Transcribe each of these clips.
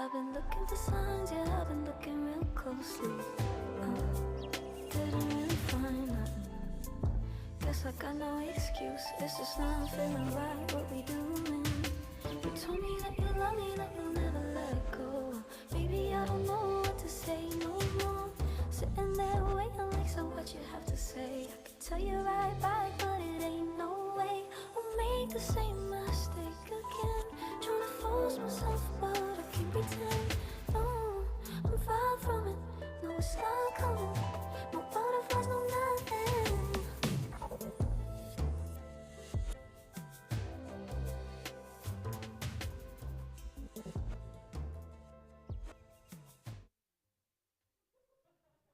I've been looking for signs, yeah, I've been looking real closely. Didn't really find nothing. Guess I got no excuse, it's just not feeling right what we doing. You told me that you love me, that you'll never let go. Maybe I don't know what to say no more. Sitting there waiting like, so what you have to say? I could tell you right back, but it ain't no way. I'll make the same mistake again. Trying to force myself, but I can't pretend. No, I'm far from it. No, it's not coming. No butterflies, no nothing.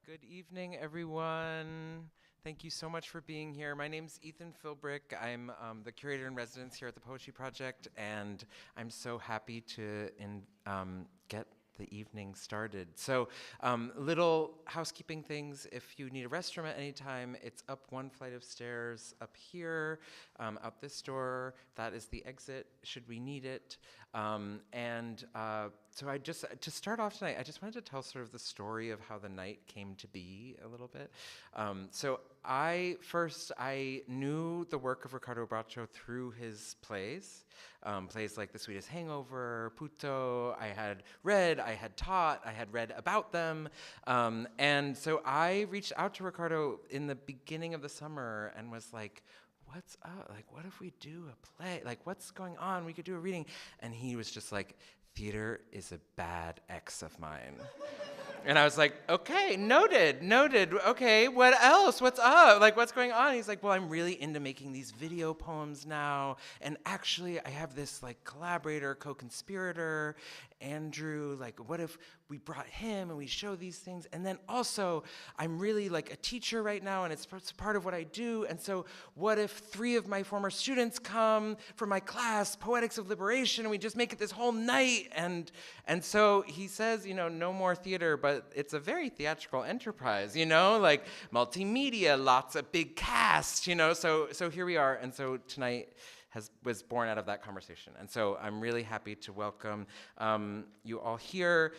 Good evening, everyone. Thank you so much for being here. My name's Ethan Philbrick. I'm the curator in residence here at the Poetry Project, and I'm so happy to get the evening started. So, little housekeeping things. If you need a restroom at any time, it's up one flight of stairs up here, out this door. That is the exit, should we need it. So to start off tonight, I just wanted to tell sort of the story of how the night came to be a little bit. So I knew the work of Ricardo Bracho through his plays. Plays like The Sweetest Hangover, Puto, I had taught, I had read about them. And so I reached out to Ricardo in the beginning of the summer and was like, what's up? Like, what if we do a play? Like, what's going on? We could do a reading. And he was just like, theater is a bad ex of mine. And I was like, okay, noted. Okay, what else? What's up? Like, what's going on? He's like, well, I'm really into making these video poems now. And actually, I have this like collaborator, co-conspirator, Andrew. Like, what if we brought him and we show these things? And then also, I'm really like a teacher right now, and it's part of what I do. And so what if 3 of my former students come for my class, Poetics of Liberation, and we just make it this whole night? And so he says, no more theater, but it's a very theatrical enterprise, like multimedia, lots of big cast, so here we are. And so tonight was born out of that conversation. And so I'm really happy to welcome you all here.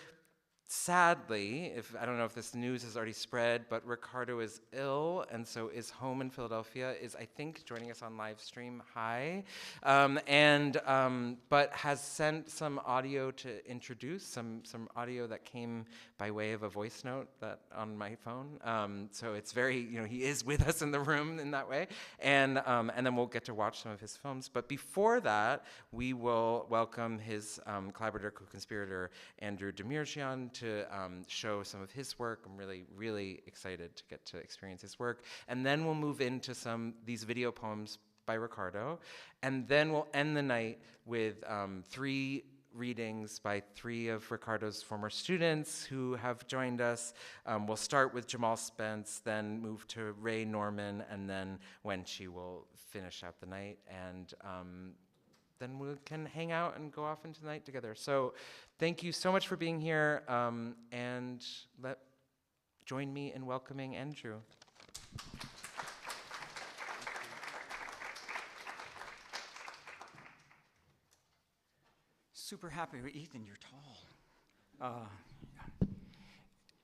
Sadly, I don't know if this news has already spread, but Ricardo is ill, and so is home in Philadelphia, is I think joining us on live stream. Hi. But has sent some audio to introduce, some audio that came by way of a voice note that on my phone. So it's very, he is with us in the room in that way. And then we'll get to watch some of his films. But before that, we will welcome his collaborator, co-conspirator, Andrew Demirjian, to show some of his work. I'm really, really excited to get to experience his work. And then we'll move into these video poems by Ricardo. And then we'll end the night with 3 readings by 3 of Ricardo's former students who have joined us. We'll start with Jamaal Spence, then move to Rae Norman, and then WENXI will finish out the night. And then we can hang out and go off into the night together. So thank you so much for being here, and join me in welcoming Andrew. Super happy. Ethan, you're tall.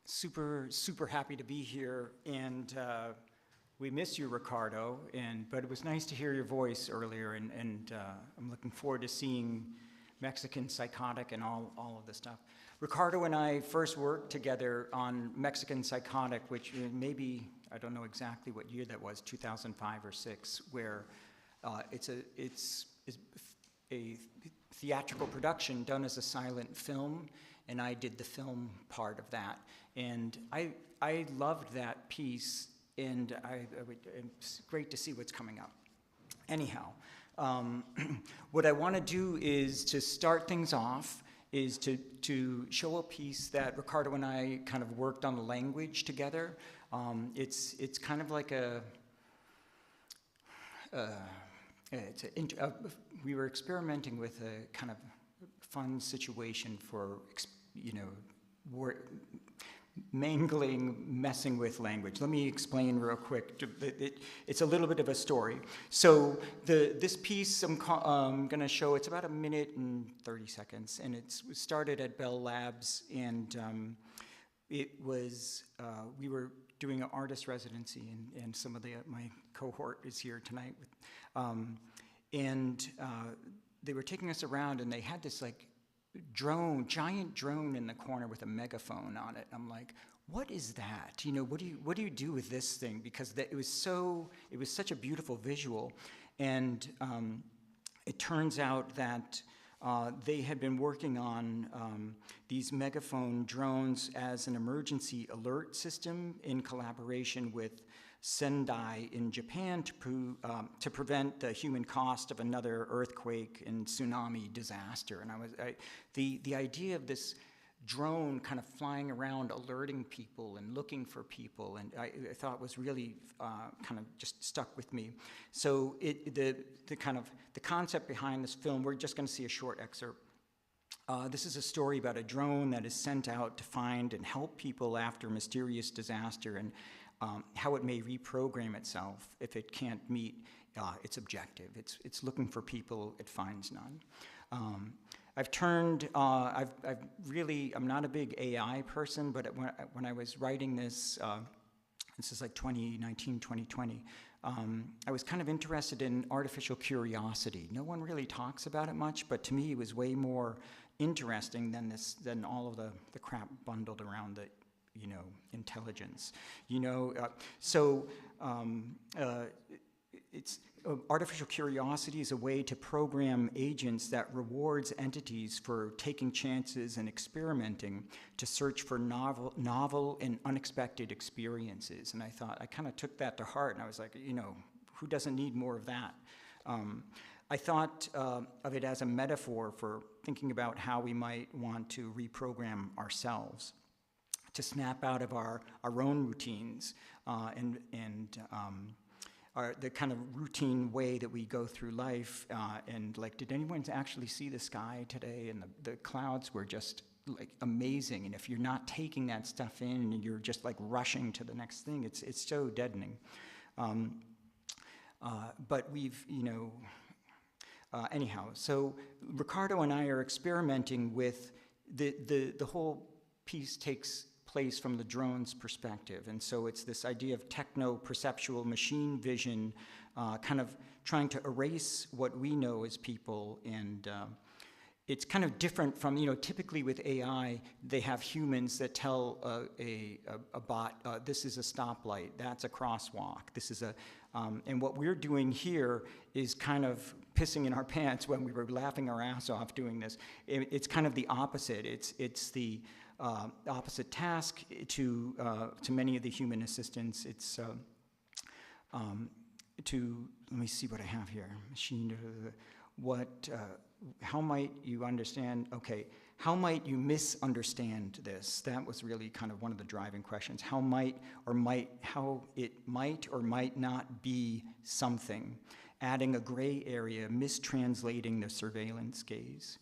Super happy to be here, and we miss you, Ricardo, but it was nice to hear your voice earlier, and I'm looking forward to seeing Mexican Psychotic and all of this stuff. Ricardo and I first worked together on Mexican Psychotic, which maybe, I don't know exactly what year that was, 2005 or 6, where it's a theatrical production done as a silent film, and I did the film part of that. And I loved that piece, and it's great to see what's coming up. Anyhow, what I want to do is to start things off is to show a piece that Ricardo and I kind of worked on the language together. It's kind of like we were experimenting with a kind of fun situation for mangling, messing with language. Let me explain real quick. It's a little bit of a story. So this piece I'm going to show, it's about 1 minute and 30 seconds, and it started at Bell Labs, and it was, we were doing an artist residency, and some of my cohort is here tonight. They were taking us around, and they had this like giant drone in the corner with a megaphone on it. I'm like, what is that? You know, what do you do with this thing? Because it was such a beautiful visual, and it turns out that they had been working on these megaphone drones as an emergency alert system in collaboration with Sendai in Japan to prevent the human cost of another earthquake and tsunami disaster. And the idea of this drone kind of flying around alerting people and looking for people, and I thought was really kind of just stuck with me. So the concept behind this film, we're just going to see a short excerpt. This is a story about a drone that is sent out to find and help people after mysterious disaster, and how it may reprogram itself if it can't meet its objective. It's looking for people, it finds none. I'm not a big AI person, but when I was writing this, this is like 2019, 2020, I was kind of interested in artificial curiosity. No one really talks about it much, but to me it was way more interesting than all of the crap bundled around the intelligence, it's artificial curiosity is a way to program agents that rewards entities for taking chances and experimenting to search for novel and unexpected experiences. And I kind of took that to heart, and I was like, who doesn't need more of that? I thought of it as a metaphor for thinking about how we might want to reprogram ourselves, to snap out of our own routines and the kind of routine way that we go through life. And like, did anyone actually see the sky today? And the clouds were just like amazing. And if you're not taking that stuff in and you're just like rushing to the next thing, it's so deadening. But we've, anyhow, so Ricardo and I are experimenting with the whole piece takes place from the drone's perspective. And so it's this idea of techno-perceptual machine vision, kind of trying to erase what we know as people. And it's kind of different from, typically with AI, they have humans that tell a bot, this is a stoplight, that's a crosswalk, this is a, and what we're doing here is kind of pissing in our pants when we were laughing our ass off doing this. It's kind of the opposite. It's the opposite task to many of the human assistants. It's let me see what I have here. Machine, how might you understand, okay, how might you misunderstand this? That was really kind of one of the driving questions. How it might or might not be something, adding a gray area, mistranslating the surveillance gaze.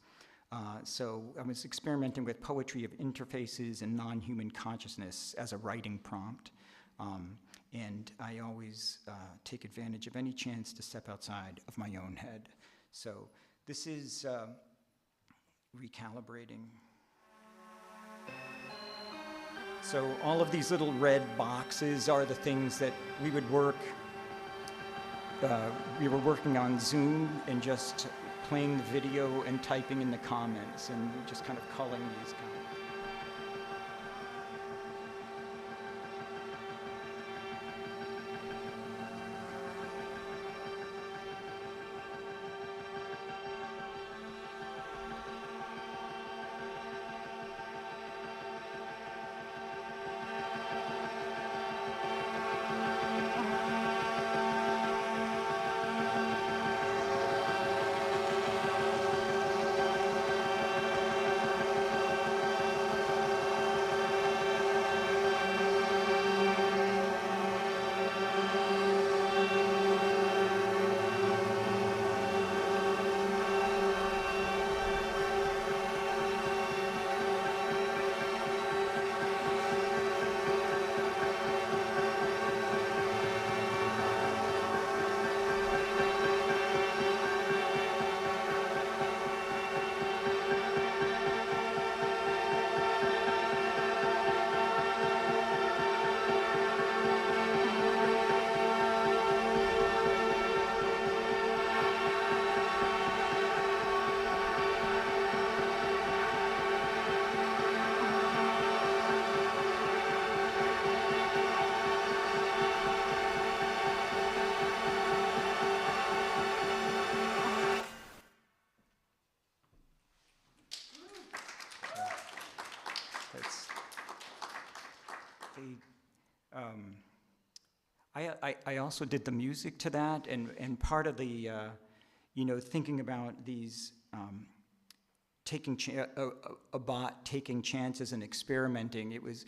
So I was experimenting with poetry of interfaces and non-human consciousness as a writing prompt. And I always take advantage of any chance to step outside of my own head. So this is recalibrating. So all of these little red boxes are the things that we would work. We were working on Zoom and just playing the video and typing in the comments and just kind of culling these comments. I also did the music to that, and part of the, thinking about these, a bot taking chances and experimenting. It was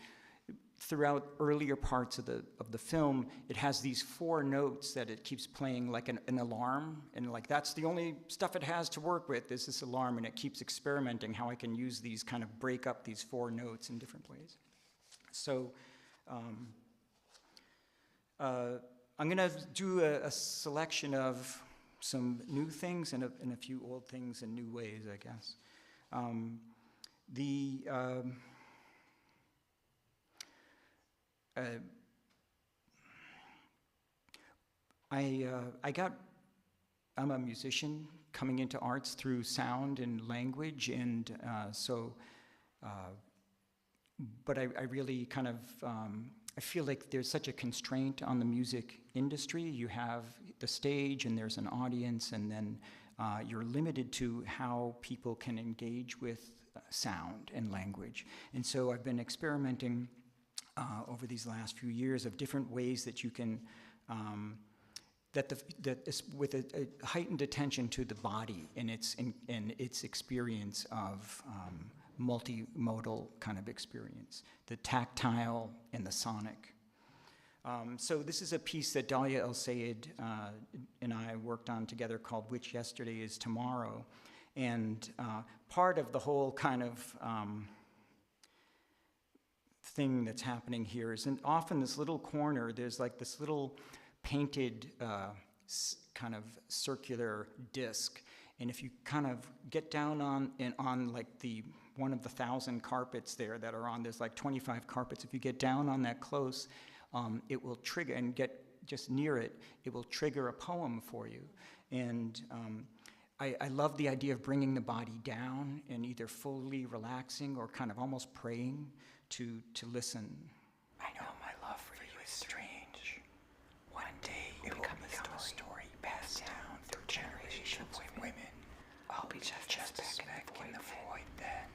throughout earlier parts of the film. It has these 4 notes that it keeps playing like an alarm, and like that's the only stuff it has to work with is this alarm, and it keeps experimenting how I can use these, kind of break up these 4 notes in different ways. So I'm going to do a selection of some new things and a few old things in new ways, I guess. I'm a musician coming into arts through sound and language, and but I really kind of, I feel like there's such a constraint on the music industry. You have the stage and there's an audience, and then you're limited to how people can engage with sound and language. And so I've been experimenting over these last few years of different ways that you can, with a heightened attention to the body and its experience of multimodal kind of experience, the tactile and the sonic. So this is a piece that Dalia El-Sayed and I worked on together called Which Yesterday Is Tomorrow. And part of the whole kind of thing that's happening here is off in this little corner, there's like this little painted kind of circular disc. And if you kind of get down on like one of the 1,000 carpets there that are on, there's like 25 carpets. If you get down on that close, it will trigger, and get just near it, it will trigger a poem for you. And I love the idea of bringing the body down and either fully relaxing or kind of almost praying to listen. I know my love for you is strange. One day it will become a story passed down through generations of women. I'll be just a speck in the void then,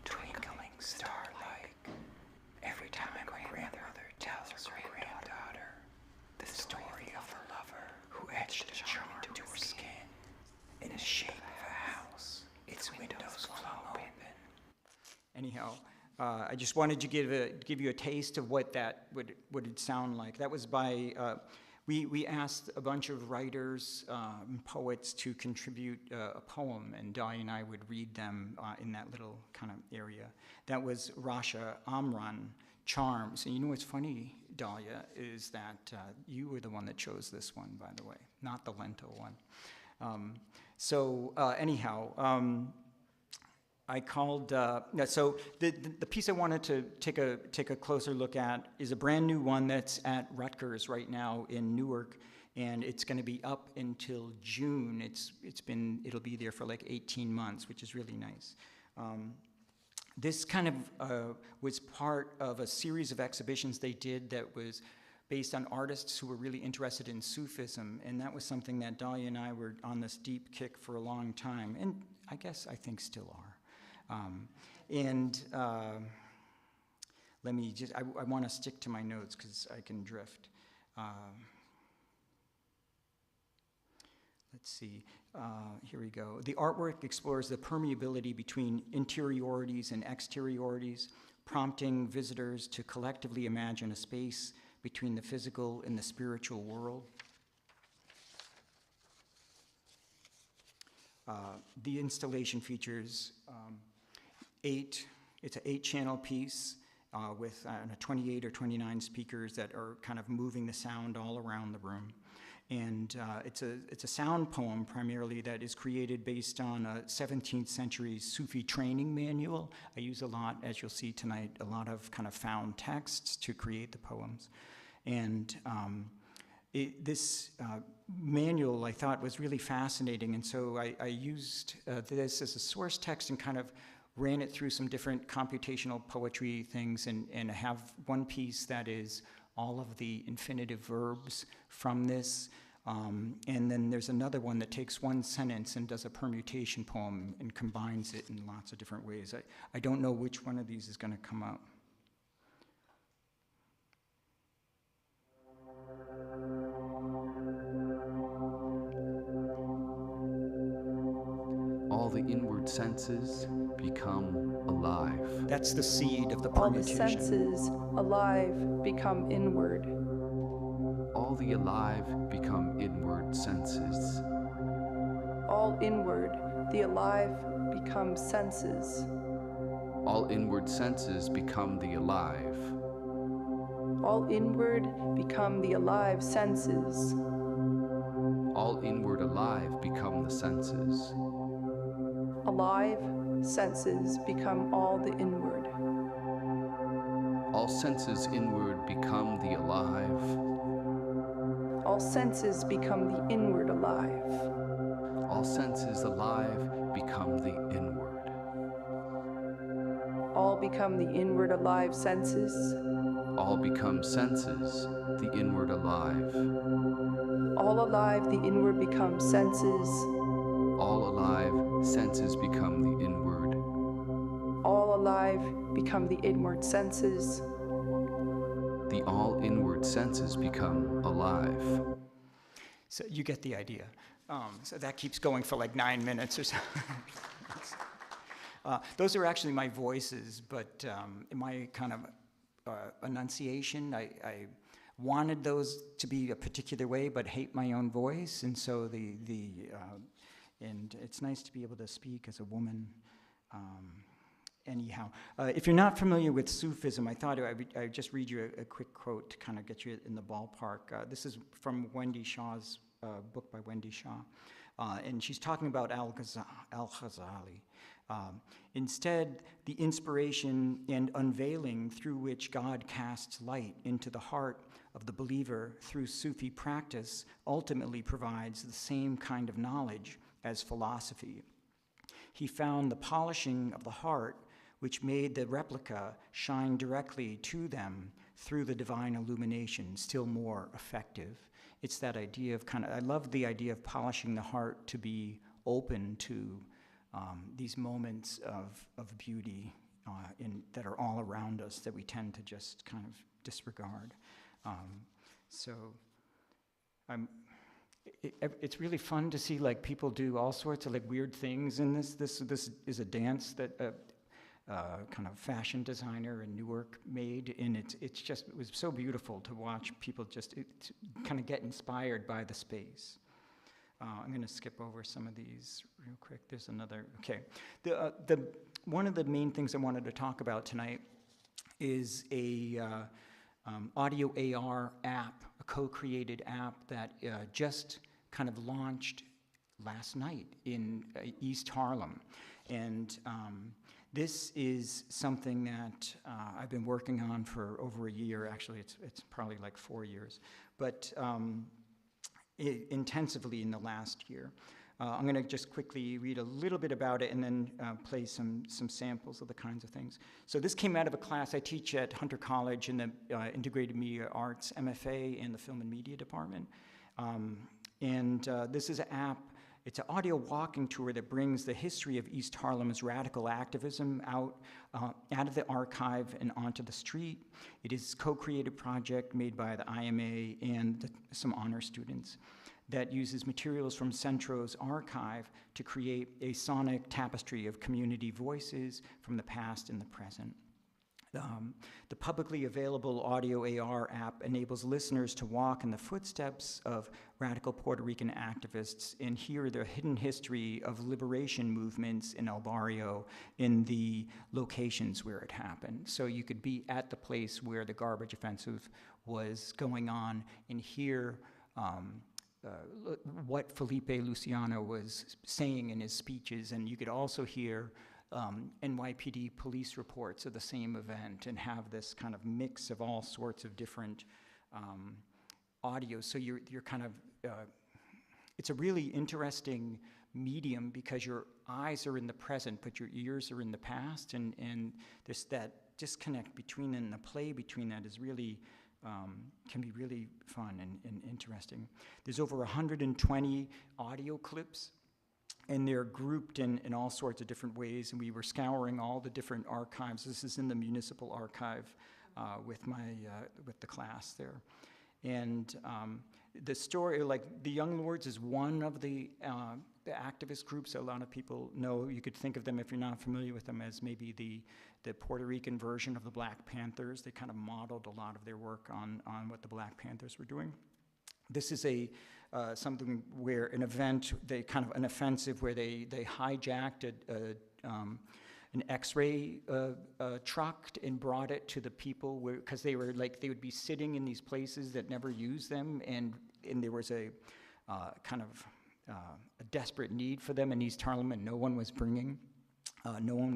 twinkling star-like. Every time my grandmother tells her granddaughter the story of a lover who etched a charm into her skin in the shape of a house, its windows flung open. Anyhow, I just wanted to give you a taste of what that would sound like. That was by, we asked a bunch of writers, poets to contribute a poem, and Dalia and I would read them in that little kind of area. That was Rasha Amran, Charms. And you know what's funny, Dalia, is that you were the one that chose this one, by the way, not the Lento one. Anyhow, I called, so the piece I wanted to take a closer look at is a brand new one that's at Rutgers right now in Newark, and it's going to be up until June. It'll be there for like 18 months, which is really nice. This kind of was part of a series of exhibitions they did that was based on artists who were really interested in Sufism, and that was something that Dalia and I were on this deep kick for a long time, and I think still are. Let me just, I want to stick to my notes because I can drift. Let's see, here we go. The artwork explores the permeability between interiorities and exteriorities, prompting visitors to collectively imagine a space between the physical and the spiritual world. The installation features it's an 8-channel piece with 28 or 29 speakers that are kind of moving the sound all around the room. And it's a sound poem primarily that is created based on a 17th century Sufi training manual. I use a lot, as you'll see tonight, a lot of kind of found texts to create the poems. And this manual I thought was really fascinating, and so I used this as a source text and kind of ran it through some different computational poetry things, and have one piece that is all of the infinitive verbs from this, and then there's another one that takes one sentence and does a permutation poem and combines it in lots of different ways. I don't know which one of these is going to come up. inward senses become alive. That's the seed of the All the permutation. senses alive become inward. All the alive become inward senses. All inward, the alive become senses. All inward senses become the alive. All inward become the alive senses. All inward alive become the senses. Alive senses become all the inward. All senses inward become the alive. All senses become the inward alive. All senses alive become the inward. All become the inward alive senses. All become senses, the inward alive. All alive, the inward become senses. All alive, senses become the inward. All alive become the inward senses. The all inward senses become alive. So you get the idea. So that keeps going for like 9 minutes or so. Those are actually my voices, but in my kind of enunciation, I wanted those to be a particular way, but hate my own voice, and so and it's nice to be able to speak as a woman. Anyhow, if you're not familiar with Sufism, I thought I'd just read you a quick quote to kind of get you in the ballpark. This is from Wendy Shaw's book by Wendy Shaw, and she's talking about Al-Ghazali. Instead, the inspiration and unveiling through which God casts light into the heart of the believer through Sufi practice ultimately provides the same kind of knowledge as philosophy. He found the polishing of the heart which made the replica shine directly to them through the divine illumination still more effective. It's that idea of I love the idea of polishing the heart to be open to these moments of beauty that are all around us that we tend to just kind of disregard. It's really fun to see like people do all sorts of like weird things in this. This is a dance that kind of fashion designer in Newark made, and it was so beautiful to watch people just kind of get inspired by the space. I'm going to skip over some of these real quick. There's another. Okay, one of the main things I wanted to talk about tonight is a audio AR app, a co-created app that just kind of launched last night in East Harlem, and this is something that I've been working on for over a year. Actually, it's probably like 4 years, but intensively in the last year. I'm going to just quickly read a little bit about it and then play some samples of the kinds of things. So this came out of a class I teach at Hunter College in the Integrated Media Arts MFA and the Film and Media Department. This is an app. It's an audio walking tour that brings the history of East Harlem's radical activism out of the archive and onto the street. It is a co-created project made by the IMA and some honor students that uses materials from Centro's archive to create a sonic tapestry of community voices from the past and the present. The publicly available audio AR app enables listeners to walk in the footsteps of radical Puerto Rican activists and hear the hidden history of liberation movements in El Barrio in the locations where it happened. So you could be at the place where the garbage offensive was going on and hear what Felipe Luciano was saying in his speeches, and you could also hear NYPD police reports of the same event and have this kind of mix of all sorts of different audio. So you're kind of, it's a really interesting medium because your eyes are in the present, but your ears are in the past, and there's that disconnect between them, and the play between that is really, can be really fun and interesting. There's over 120 audio clips, and they're grouped in all sorts of different ways, and we were scouring all the different archives. This is in the municipal archive with the class there. And the story, like the Young Lords is one of the activist groups a lot of people know. You could think of them, if you're not familiar with them, as maybe the Puerto Rican version of the Black Panthers. They kind of modeled a lot of their work on what the Black Panthers were doing. This is something where an event, an offensive where they hijacked an X-ray truck and brought it to the people, because they would be sitting in these places that never used them, and there was a desperate need for them in East Harlem, and no one was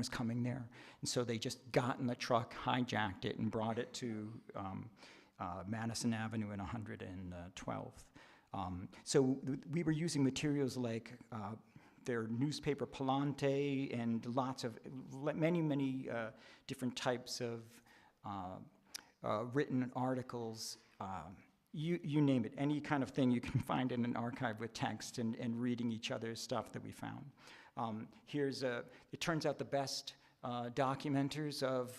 coming there, and so they just got in the truck, hijacked it, and brought it to Madison Avenue and 112th. So we were using materials like their newspaper Palante and many different types of written articles, you name it, any kind of thing you can find in an archive with text and reading each other's stuff that we found. It turns out the best documenters of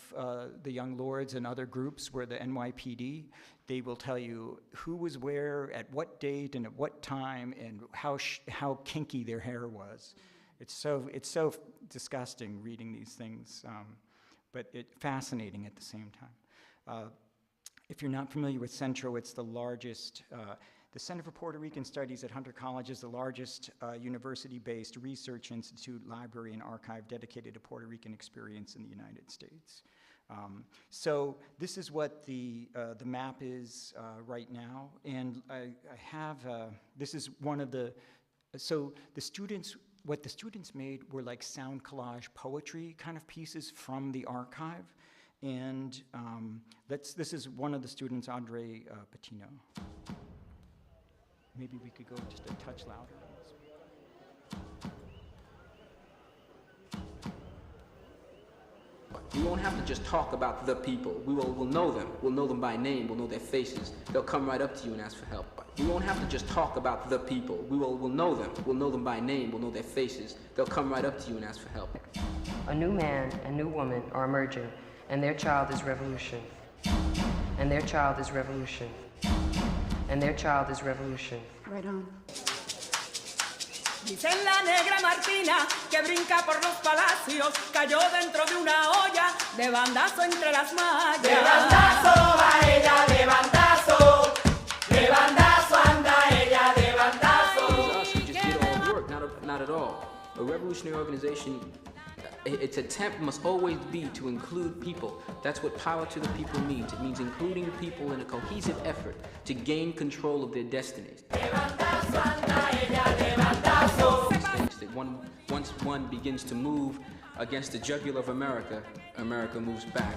the Young Lords and other groups were the NYPD. They will tell you who was where, at what date, and at what time, and how kinky their hair was. It's so disgusting reading these things, but fascinating at the same time. If you're not familiar with Centro, it's the largest. The Center for Puerto Rican Studies at Hunter College is the largest university-based research institute, library, and archive dedicated to Puerto Rican experience in the United States. So this is what the map is right now, and I have, this is one of so what the students made were like sound collage poetry kind of pieces from the archive, and this is one of the students, Andre Patino. Maybe we could go just a touch louder. We won't have to just talk about the people. We'll know them. We'll know them by name. We'll know their faces. They'll come right up to you and ask for help. We won't have to just talk about the people. We'll know them. We'll know them by name. We'll know their faces. They'll come right up to you and ask for help. A new man and new woman are emerging, and their child is revolution. And their child is revolution. And their child is revolution. Right on. Dicen la negra Martina que brinca por los palacios, cayó dentro de una olla, de bandazo entre las mallas. De bandazo va ella, de bandazo anda ella, de bandazo. Us who just did all the work, not at all. A revolutionary organization, its attempt must always be to include people. That's what power to the people means. It means including people in a cohesive effort to gain control of their destinies. Once one begins to move against the jugular of America, America moves back,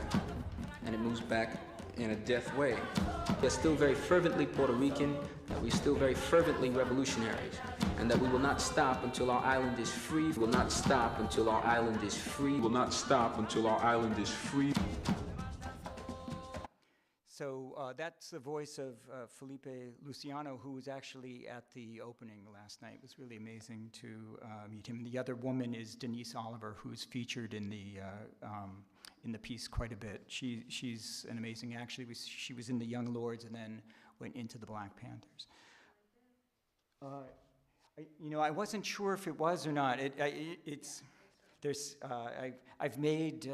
and it moves back in a death way. We're still very fervently Puerto Rican, that we're still very fervently revolutionaries, and that we will not stop until our island is free. We will not stop until our island is free. We will not stop until our island is free. So that's the voice of Felipe Luciano, who was actually at the opening last night. It was really amazing to meet him. The other woman is Denise Oliver, who's featured in the piece quite a bit. She's an amazing, actually, she was in the Young Lords and then went into the Black Panthers. I wasn't sure if it was or not. I've made,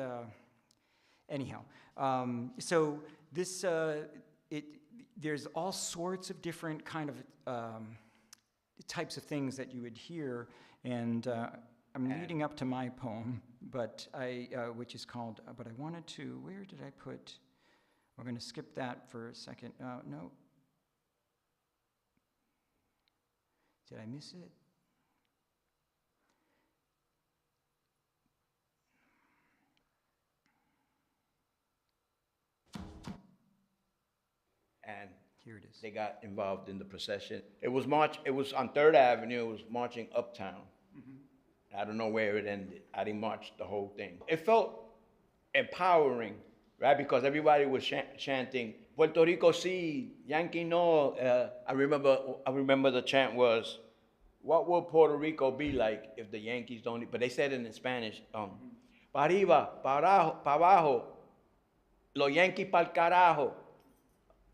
anyhow. So this, there's all sorts of different kind of types of things that you would hear, and I'm leading up to my poem, but which is called, but I wanted to, where did I put, we're going to skip that for a second. No. Did I miss it? And here it is. They got involved in the procession. It was on 3rd Avenue, it was marching uptown. Mm-hmm. I don't know where it ended. I didn't march the whole thing. It felt empowering, right? Because everybody was chanting, Puerto Rico sí, Yankee no. I remember the chant was, what will Puerto Rico be like if the Yankees don't, but they said it in Spanish, pa arriba, pa abajo, los Yankees pa'l carajo.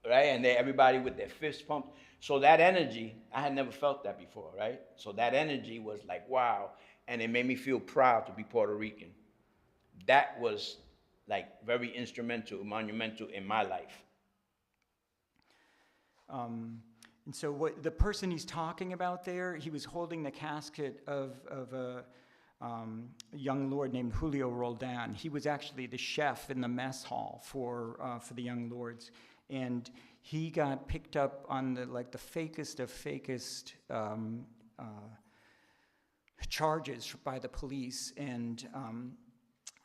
right? And everybody with their fist pumped. So that energy, I had never felt that before, right? So that energy was like, wow. And it made me feel proud to be Puerto Rican. That was like very instrumental, monumental in my life. And so what the person he's talking about there, he was holding the casket of a young lord named Julio Roldan. He was actually the chef in the mess hall for the young lords. And he got picked up on the fakest of fakest charges by the police. And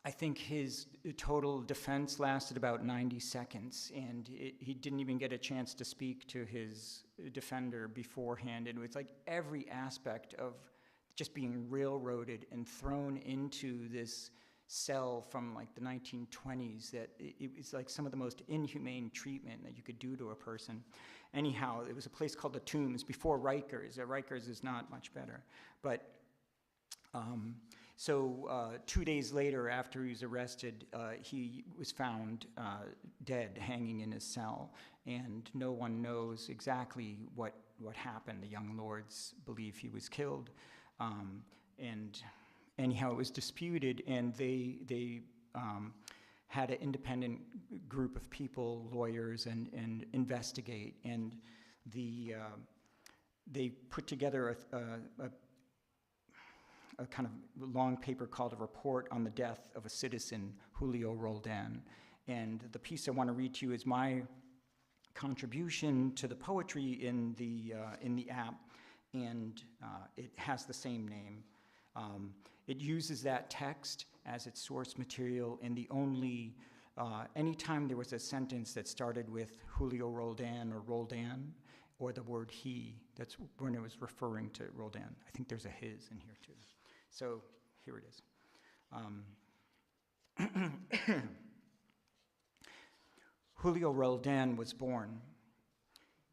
I think his total defense lasted about 90 seconds, and he didn't even get a chance to speak to his defender beforehand. It was like every aspect of just being railroaded and thrown into this cell from like the 1920s that it was like some of the most inhumane treatment that you could do to a person. Anyhow, it was a place called the Tombs before Rikers. Rikers is not much better. But so 2 days later, after he was arrested, he was found dead, hanging in his cell, and no one knows exactly what happened. The young lords believe he was killed, and anyhow, it was disputed, and they had an independent group of people, lawyers, and investigate, and they put together a kind of long paper called A Report on the Death of a Citizen, Julio Roldan. And the piece I want to read to you is my contribution to the poetry in the app, and it has the same name. It uses that text as its source material, and the only, anytime there was a sentence that started with Julio Roldan or Roldan, or the word he, that's when it was referring to Roldan. I think there's a his in here too. So here it is. Julio Roldan was born.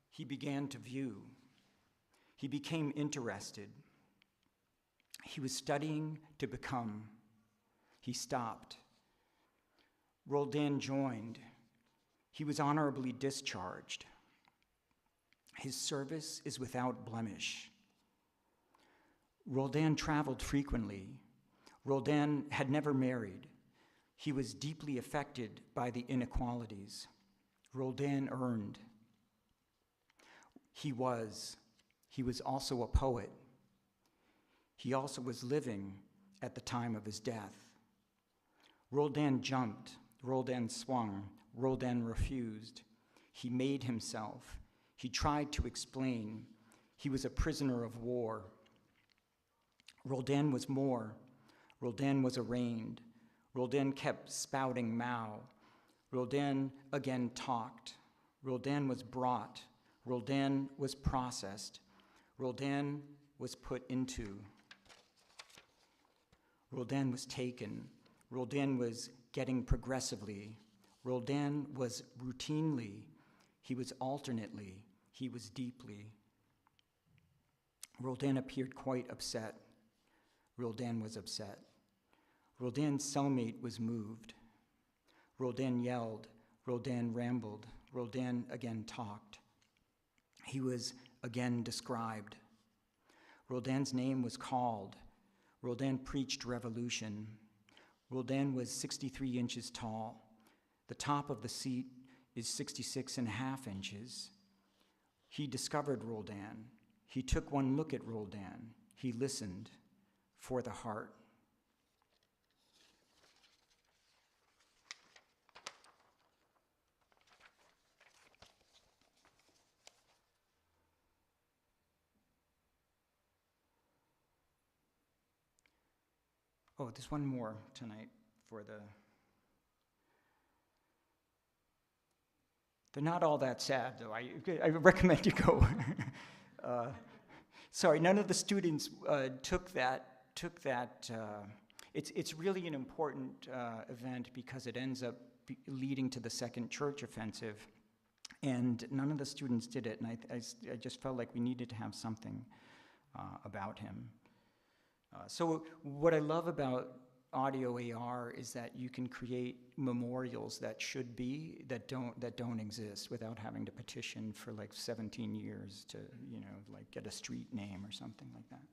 He began to view. He became interested. He was studying to become. He stopped. Roldan joined. He was honorably discharged. His service is without blemish. Roldan traveled frequently. Roldan had never married. He was deeply affected by the inequalities. Roldan earned. He was also a poet. He also was living at the time of his death. Roldan jumped. Roldan swung. Roldan refused. He made himself. He tried to explain. He was a prisoner of war. Roldan was more. Roldan was arraigned. Roldan kept spouting Mao. Roldan again talked. Roldan was brought. Roldan was processed. Roldan was put into. Roldan was taken. Roldan was getting progressively. Roldan was routinely. He was alternately. He was deeply. Roldan appeared quite upset. Roldan was upset. Roldan's cellmate was moved. Roldan yelled. Roldan rambled. Roldan again talked. He was again described. Roldan's name was called. Roldan preached revolution. Roldan was 63 inches tall. The top of the seat is 66.5 inches. He discovered Roldan. He took one look at Roldan. He listened for the heart. Oh, there's one more tonight for the... They're not all that sad, though. I recommend you go. Sorry, none of the students took that. It's really an important event because it ends up leading to the Second Church Offensive, and none of the students did it, and I just felt like we needed to have something about him. So what I love about audio AR is that you can create memorials that should be, that don't exist without having to petition for like 17 years to, like get a street name or something like that.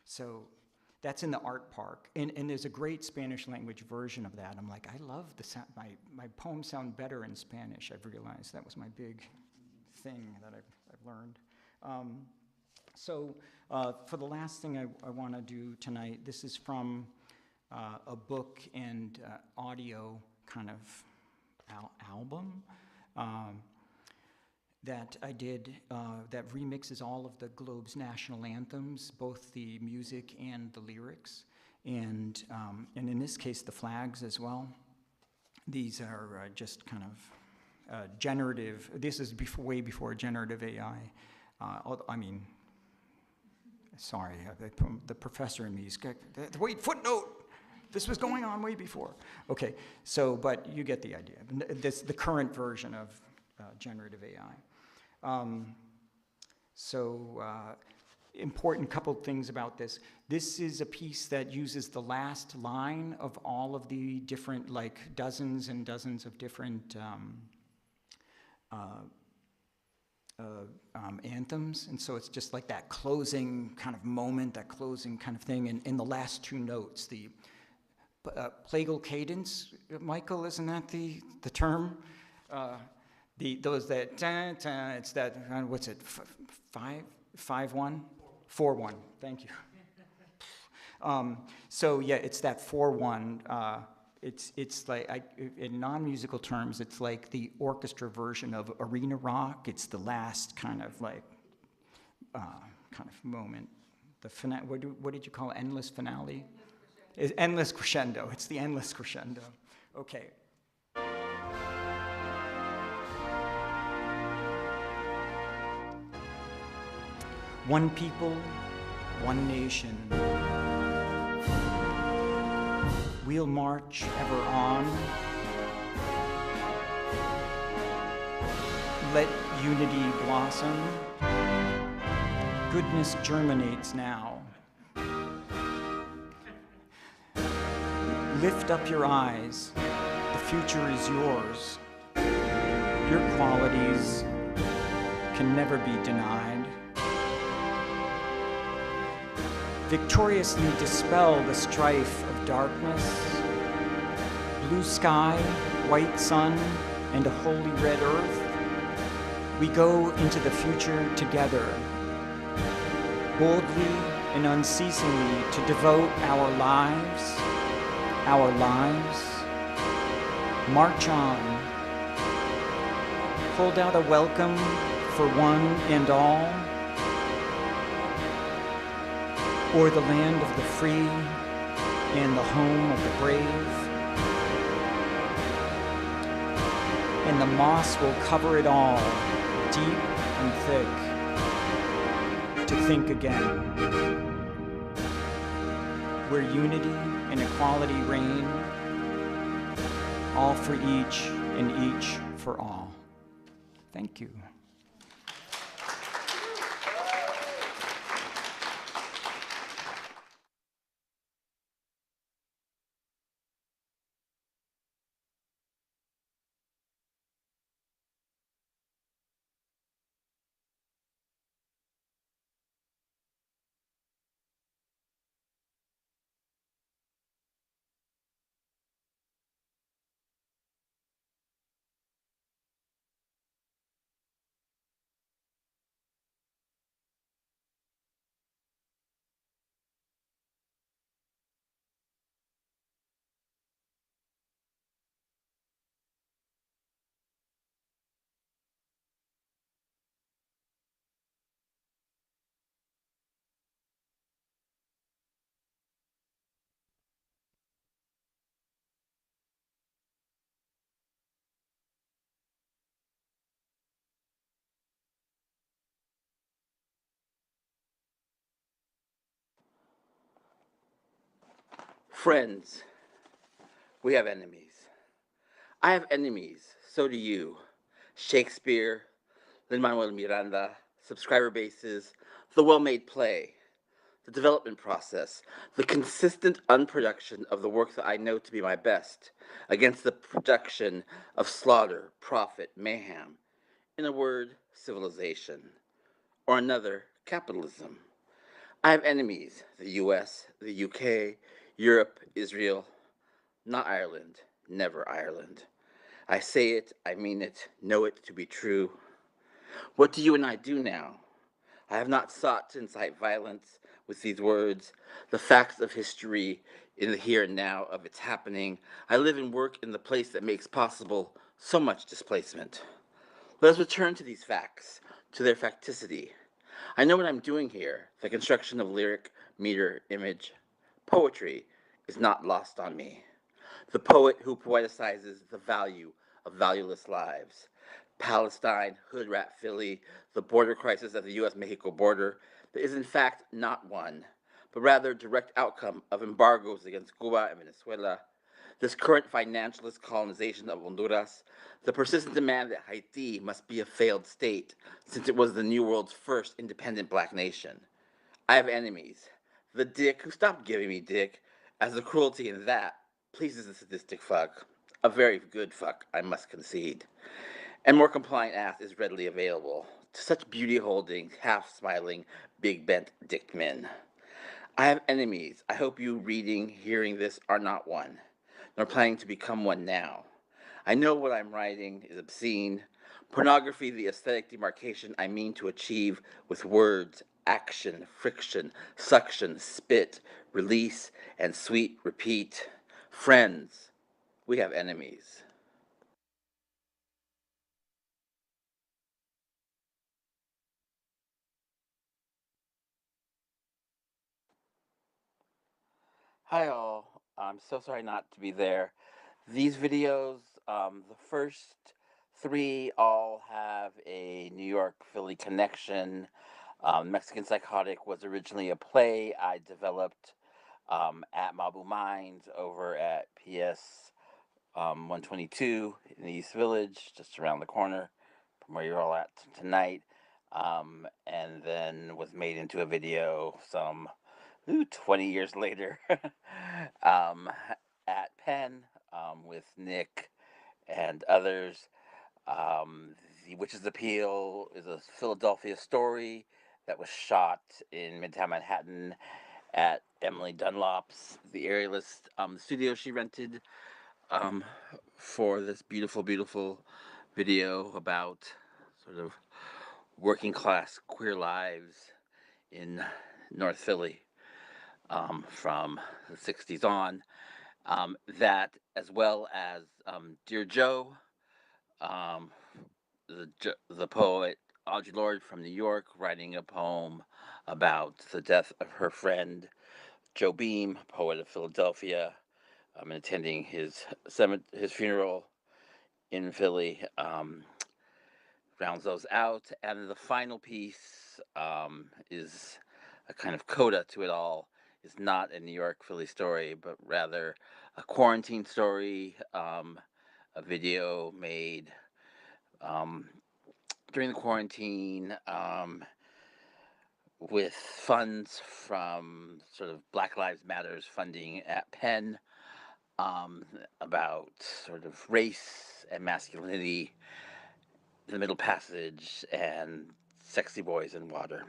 So that's in the art park. And there's a great Spanish language version of that. I'm like, I love the sound, my poems sound better in Spanish. I've realized that was my big thing that I've learned. So for the last thing I want to do tonight, this is from a book and audio kind of album that I did that remixes all of the Globe's national anthems, both the music and the lyrics, and in this case, the flags as well. These are just kind of generative. This is way before generative AI. I mean, sorry, the professor in me is, wait, footnote! This was going on way before. Okay, so, but you get the idea. The current version of generative AI. Important couple things about this. This is a piece that uses the last line of all of the different, like dozens and dozens of different anthems, and so it's just like that closing kind of moment, that closing kind of thing, and in the last two notes, the plagal cadence, Michael, isn't that the term? Those that, it's that, what's it, 5-1? 4-1, thank you. So yeah, it's that 4-1. It's like, in non-musical terms, it's like the orchestra version of arena rock. It's the last kind of like, kind of moment. The what did you call it? Endless finale? It's endless crescendo. It's the endless crescendo. Okay. One people, one nation. We'll march ever on. Let unity blossom. Goodness germinates now. Lift up your eyes. The future is yours. Your qualities can never be denied. Victoriously dispel the strife of darkness. Blue sky, white sun, and a holy red earth. We go into the future together, boldly and unceasingly to devote our lives. March on. Hold out a welcome for one and all. O'er the land of the free and the home of the brave. And the moss will cover it all, deep and thick, to think again. Where unity and equality reign, all for each and each for all. Thank you. Friends, we have enemies. I have enemies, so do you. Shakespeare, Lin-Manuel Miranda, subscriber bases, the well-made play. the development process, the consistent unproduction of the work that I know to be my best, against the production of slaughter, profit, mayhem. In a word, civilization. Or another, capitalism. I have enemies, the US, the UK, Europe, Israel, not Ireland, never Ireland. I say it, I mean it, know it to be true. What do you and I do now? I have not sought to incite violence with these words, the facts of history in the here and now of its happening. I live and work in the place that makes possible so much displacement. Let us return to these facts, to their facticity. I know what I'm doing here, the construction of lyric, meter, image. Poetry is not lost on me. The poet who poeticizes the value of valueless lives. Palestine, hood rat Philly, the border crisis at the US-Mexico border, that is in fact not one, but rather a direct outcome of embargoes against Cuba and Venezuela, this current financialist colonization of Honduras, the persistent demand that Haiti must be a failed state, since it was the New World's first independent black nation. I have enemies. The dick who stopped giving me dick, as the cruelty in that pleases the sadistic fuck. A very good fuck, I must concede. And more compliant ass is readily available to such beauty-holding, half-smiling, big-bent dick men. I have enemies. I hope you reading, hearing this are not one, nor planning to become one now. I know what I'm writing is obscene. Pornography, the aesthetic demarcation I mean to achieve with words, action, friction, suction, spit, release, and sweet repeat. Friends, we have enemies. Hi all, I'm so sorry not to be there. These videos, the first three all have a New York Philly connection. Mexican Psychotic was originally a play I developed at Mabu Mines over at PS 122 in the East Village, just around the corner from where you're all at tonight. And then was made into a video some 20 years later at Penn with Nick and others. The Witch's Appeal is a Philadelphia story that was shot in Midtown Manhattan at Emily Dunlop's, the aerialist studio she rented for this beautiful, beautiful video about sort of working class queer lives in North Philly from the 60s on. That, as well as Dear Joe, the poet Audre Lorde from New York, writing a poem about the death of her friend Joe Beam, poet of Philadelphia, and attending his funeral in Philly. Rounds those out, and the final piece is a kind of coda to it all. It's not a New York Philly story, but rather a quarantine story, a video made during the quarantine with funds from sort of Black Lives Matters funding at Penn, about sort of race and masculinity, the Middle Passage, and sexy boys in water.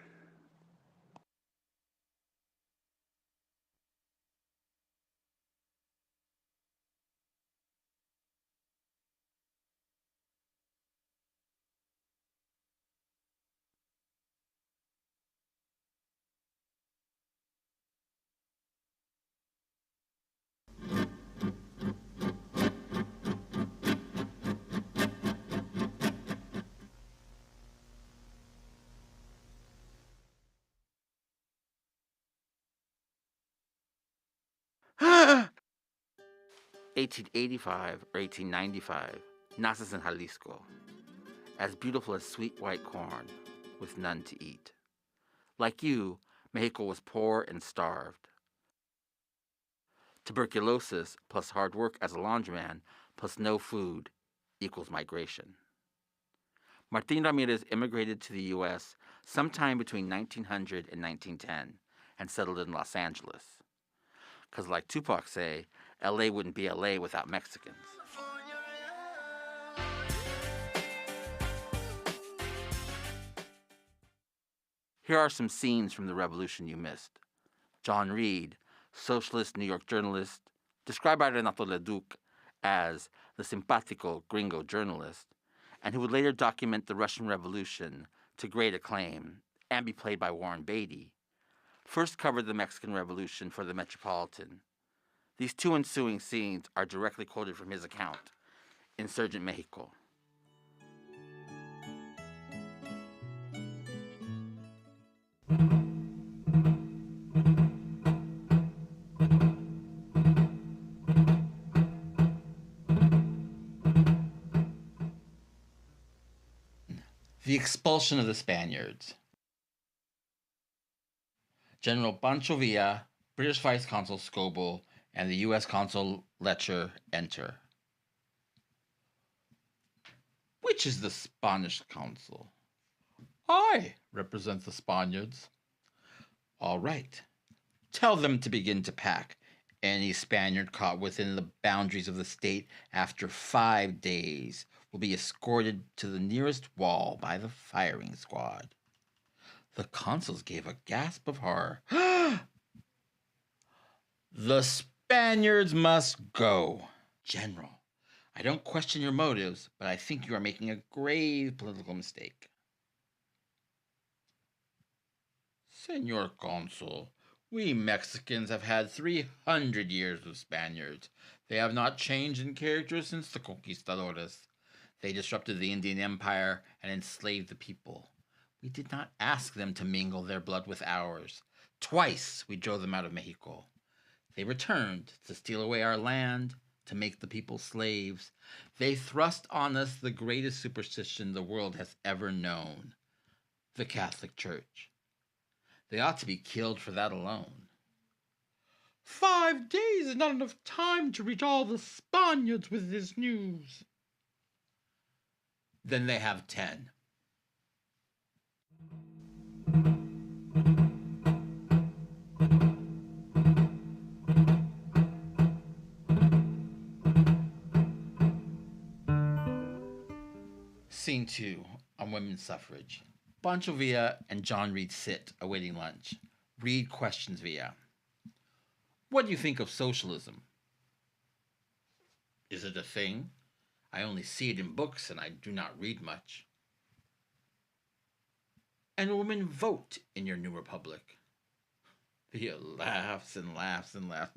(1885 or 1895), Nazas in Jalisco, as beautiful as sweet white corn, with none to eat. Like you, Mexico was poor and starved. Tuberculosis plus hard work as a laundryman plus no food equals migration. Martin Ramirez immigrated to the U.S. sometime between 1900 and 1910 and settled in Los Angeles. Because like Tupac say, LA wouldn't be LA without Mexicans. Here are some scenes from the revolution you missed. John Reed, socialist New York journalist, described by Renato Leduc as the simpático gringo journalist, and who would later document the Russian Revolution to great acclaim and be played by Warren Beatty, first covered the Mexican Revolution for the Metropolitan. These two ensuing scenes are directly quoted from his account, Insurgent Mexico. The expulsion of the Spaniards. General Pancho Villa, British Vice Consul Scoble, and the U.S. Consul Letcher enter. Which is the Spanish consul? I represent the Spaniards. All right. Tell them to begin to pack. Any Spaniard caught within the boundaries of the state after 5 days will be escorted to the nearest wall by the firing squad. The consuls gave a gasp of horror. The Spaniards must go. General, I don't question your motives, but I think you are making a grave political mistake. Senor Consul, we Mexicans have had 300 years with Spaniards. They have not changed in character since the conquistadores. They disrupted the Indian Empire and enslaved the people. We did not ask them to mingle their blood with ours. Twice we drove them out of Mexico. They returned to steal away our land, to make the people slaves. They thrust on us the greatest superstition the world has ever known, the Catholic Church. They ought to be killed for that alone. 5 days is not enough time to reach all the Spaniards with this news. Then they have 10. Scene 2 on women's suffrage. Pancho Villa and John Reed sit, awaiting lunch. Reed questions Villa. What do you think of socialism? Is it a thing? I only see it in books and I do not read much. And women vote in your new republic. Villa laughs and laughs and laughs.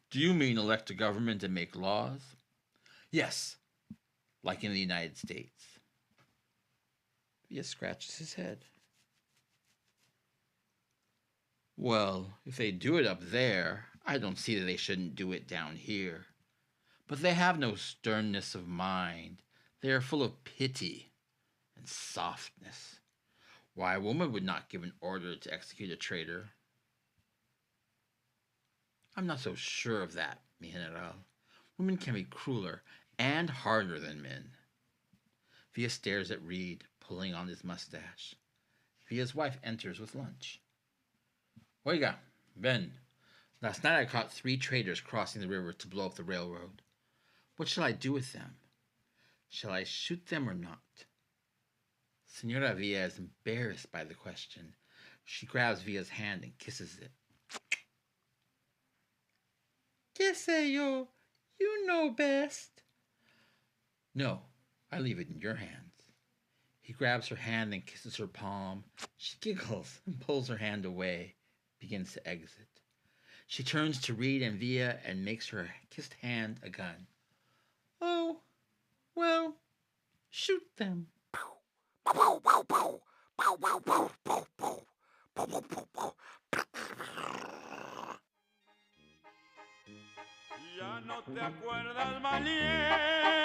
Do you mean elect a government and make laws? Yes, like in the United States. Villa scratches his head. Well, if they do it up there, I don't see that they shouldn't do it down here. But they have no sternness of mind. They are full of pity and softness. Why, a woman would not give an order to execute a traitor. I'm not so sure of that, mi general. Women can be crueler and harder than men. Villa stares at Reed, pulling on his mustache. Villa's wife enters with lunch. Oiga, ven. Last night I caught 3 traitors crossing the river to blow up the railroad. What shall I do with them? Shall I shoot them or not? Senora Villa is embarrassed by the question. She grabs Villa's hand and kisses it. Que sé yo? You know best. No, I leave it in your hands. He grabs her hand and kisses her palm. She giggles and pulls her hand away, begins to exit. She turns to Reed and Villa and makes her kissed hand a gun. Oh, well, shoot them. Ya no te acuerdas, valiente.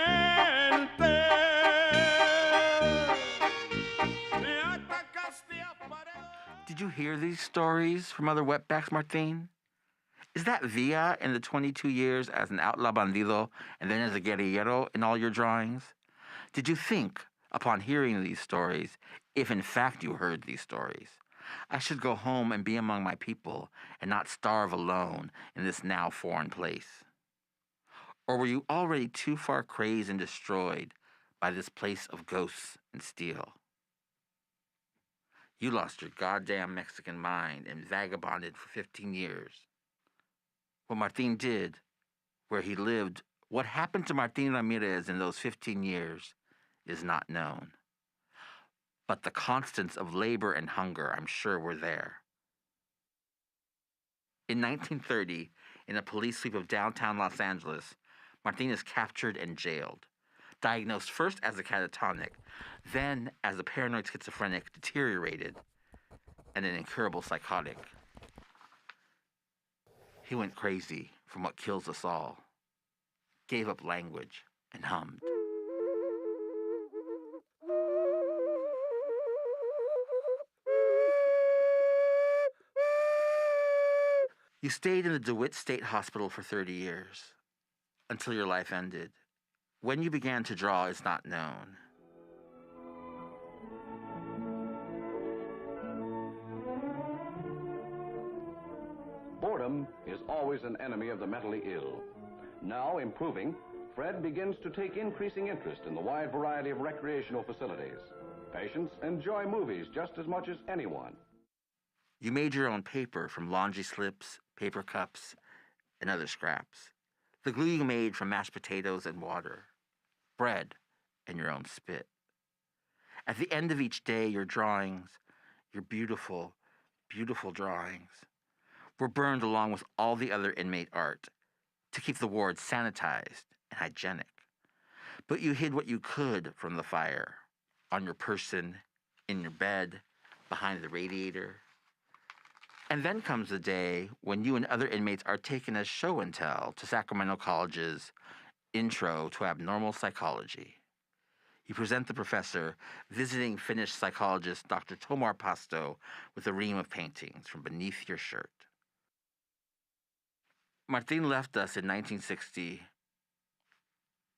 Did you hear these stories from other wetbacks, Martin? Is that Villa in the 22 years as an outlaw bandido and then as a guerrillero in all your drawings? Did you think, upon hearing these stories, If in fact you heard these stories, I should go home and be among my people and not starve alone in this now foreign place. Or were you already too far crazed and destroyed by this place of ghosts and steel? You lost your goddamn Mexican mind and vagabonded for 15 years. What Martin did, where he lived, what happened to Martin Ramirez in those 15 years is not known. But the constants of labor and hunger, I'm sure, were there. In 1930, in a police sweep of downtown Los Angeles, Martin is captured and jailed, diagnosed first as a catatonic, then as a paranoid schizophrenic deteriorated, and an incurable psychotic. He went crazy from what kills us all, gave up language, and hummed. You stayed in the DeWitt State Hospital for 30 years, until your life ended. When you began to draw is not known. Boredom is always an enemy of the mentally ill. Now improving, Fred begins to take increasing interest in the wide variety of recreational facilities. Patients enjoy movies just as much as anyone. You made your own paper from laundry slips, paper cups, and other scraps. The glue you made from mashed potatoes and water, bread, and your own spit. At the end of each day, your drawings, your beautiful, beautiful drawings, were burned along with all the other inmate art to keep the ward sanitized and hygienic. But you hid what you could from the fire, on your person, in your bed, behind the radiator. And then comes the day when you and other inmates are taken as show and tell to Sacramento College's Intro to Abnormal Psychology. You present the professor, visiting Finnish psychologist Dr. Tomar Pasto, with a ream of paintings from beneath your shirt. Martin left us in 1960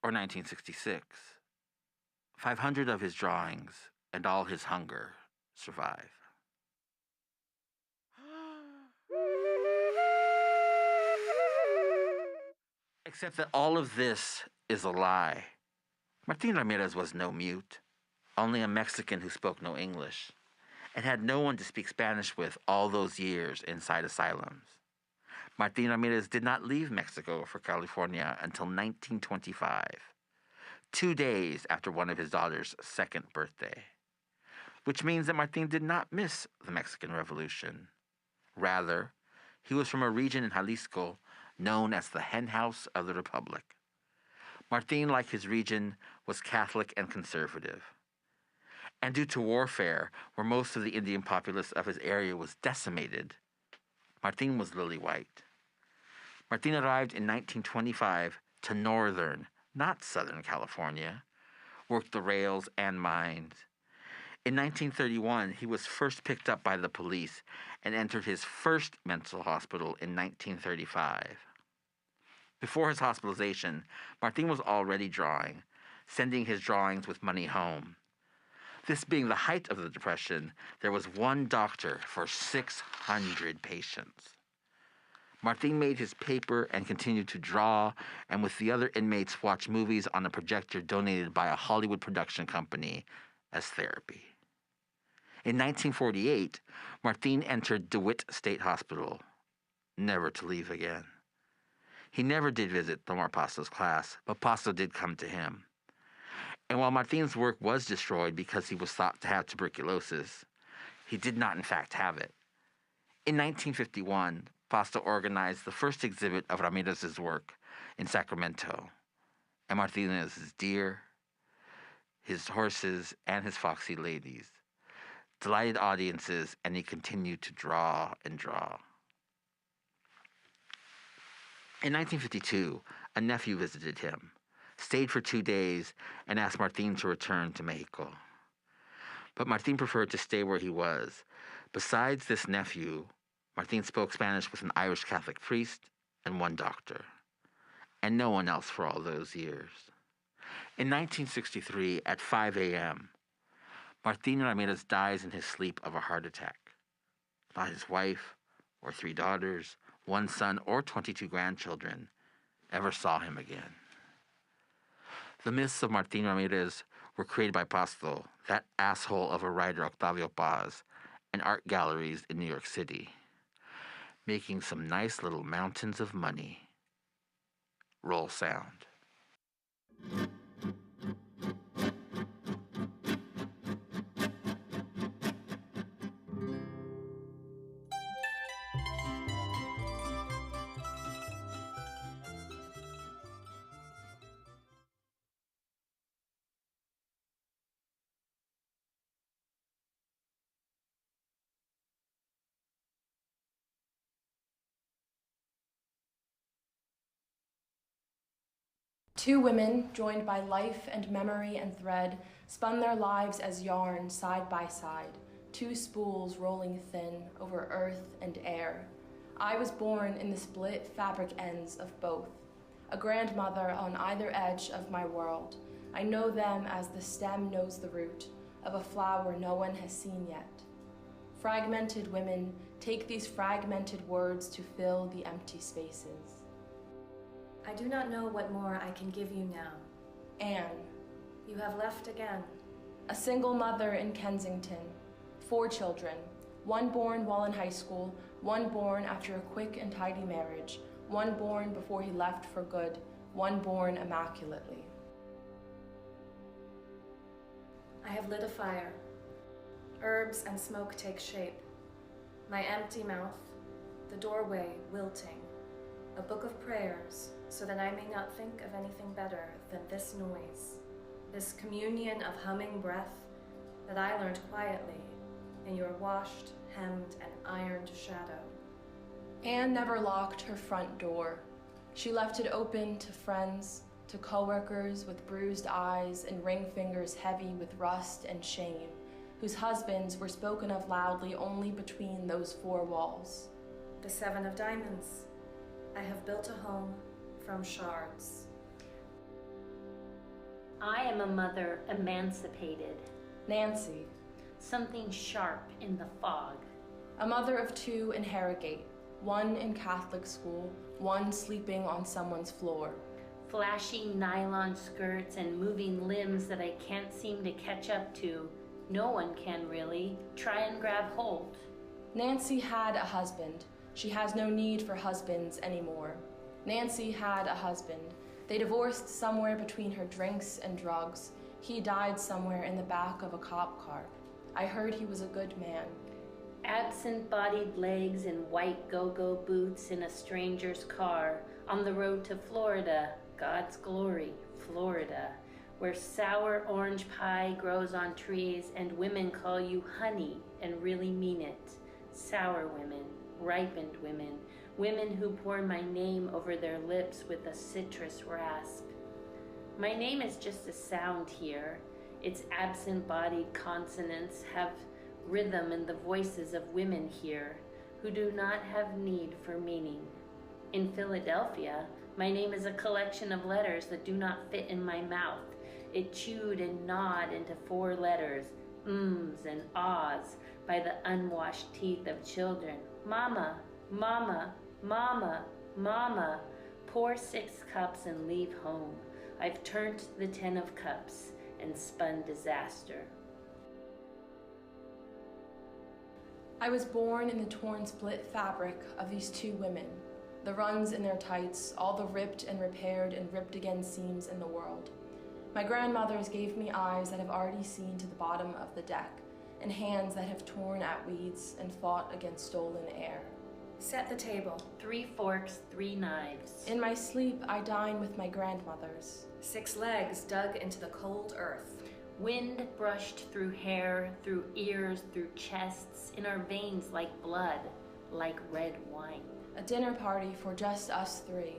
or 1966. 500 of his drawings and all his hunger survive. Except that all of this is a lie. Martin Ramirez was no mute, only a Mexican who spoke no English, and had no one to speak Spanish with all those years inside asylums. Martin Ramirez did not leave Mexico for California until 1925, 2 days after one of his daughter's second birthday, which means that Martin did not miss the Mexican Revolution. Rather, he was from a region in Jalisco known as the henhouse of the Republic. Martin, like his region, was Catholic and conservative. And due to warfare, where most of the Indian populace of his area was decimated, Martin was lily white. Martin arrived in 1925 to northern, not southern California, worked the rails and mines. In 1931, he was first picked up by the police and entered his first mental hospital in 1935. Before his hospitalization, Martin was already drawing, sending his drawings with money home. This being the height of the Depression, there was one doctor for 600 patients. Martin made his paper and continued to draw, and with the other inmates watch movies on a projector donated by a Hollywood production company as therapy. In 1948, Martin entered DeWitt State Hospital, never to leave again. He never did visit Tomar Pasto's class, but Pasto did come to him. And while Martin's work was destroyed because he was thought to have tuberculosis, he did not in fact have it. In 1951, Pasto organized the first exhibit of Ramirez's work in Sacramento, and Martinez's deer, his horses, and his foxy ladies delighted audiences, and he continued to draw and draw. In 1952, a nephew visited him, stayed for 2 days, and asked Martin to return to Mexico. But Martin preferred to stay where he was. Besides this nephew, Martin spoke Spanish with an Irish Catholic priest and one doctor, and no one else for all those years. In 1963, at 5 a.m., Martin Ramirez dies in his sleep of a heart attack. Not his wife, or 3 daughters, 1 son, or 22 grandchildren ever saw him again. The myths of Martin Ramirez were created by Pasto, that asshole of a writer Octavio Paz, and art galleries in New York City, making some nice little mountains of money. Roll sound. Two women, joined by life and memory and thread, spun their lives as yarn side by side, 2 spools rolling thin over earth and air. I was born in the split fabric ends of both, a grandmother on either edge of my world. I know them as the stem knows the root of a flower no one has seen yet. Fragmented women take these fragmented words to fill the empty spaces. I do not know what more I can give you now. Anne. You have left again. A single mother in Kensington. 4 children. 1 born while in high school, 1 born after a quick and tidy marriage, 1 born before he left for good, 1 born immaculately. I have lit a fire. Herbs and smoke take shape. My empty mouth, the doorway wilting. A book of prayers, so that I may not think of anything better than this noise, this communion of humming breath that I learned quietly in your washed, hemmed, and ironed shadow. Anne never locked her front door. She left it open to friends, to coworkers with bruised eyes and ring fingers heavy with rust and shame, whose husbands were spoken of loudly only between those 4 walls. The 7 of diamonds. I have built a home from shards. I am a mother emancipated. Nancy. Something sharp in the fog. A mother of 2 in Harrogate, 1 in Catholic school, 1 sleeping on someone's floor. Flashy nylon skirts and moving limbs that I can't seem to catch up to. No one can really. Try and grab hold. Nancy had a husband. She has no need for husbands anymore. Nancy had a husband. They divorced somewhere between her drinks and drugs. He died somewhere in the back of a cop car. I heard he was a good man. Absent-bodied legs in white go-go boots in a stranger's car, on the road to Florida, God's glory, Florida, where sour orange pie grows on trees and women call you honey and really mean it. Sour women. Ripened women, women who pour my name over their lips with a citrus rasp. My name is just a sound here. Its absent-bodied consonants have rhythm in the voices of women here who do not have need for meaning. In Philadelphia, my name is a collection of letters that do not fit in my mouth. It chewed and gnawed into 4 letters, ums and ahs, by the unwashed teeth of children. Mama, mama, mama, mama, pour 6 cups and leave home. I've turned the 10 of cups and spun disaster. I was born in the torn split fabric of these 2 women, the runs in their tights, all the ripped and repaired and ripped again seams in the world. My grandmothers gave me eyes that have already seen to the bottom of the deck, and hands that have torn at weeds and fought against stolen air. Set the table. 3 forks, 3 knives. In my sleep, I dine with my grandmothers. 6 legs dug into the cold earth. Wind brushed through hair, through ears, through chests, in our veins like blood, like red wine. A dinner party for just us 3.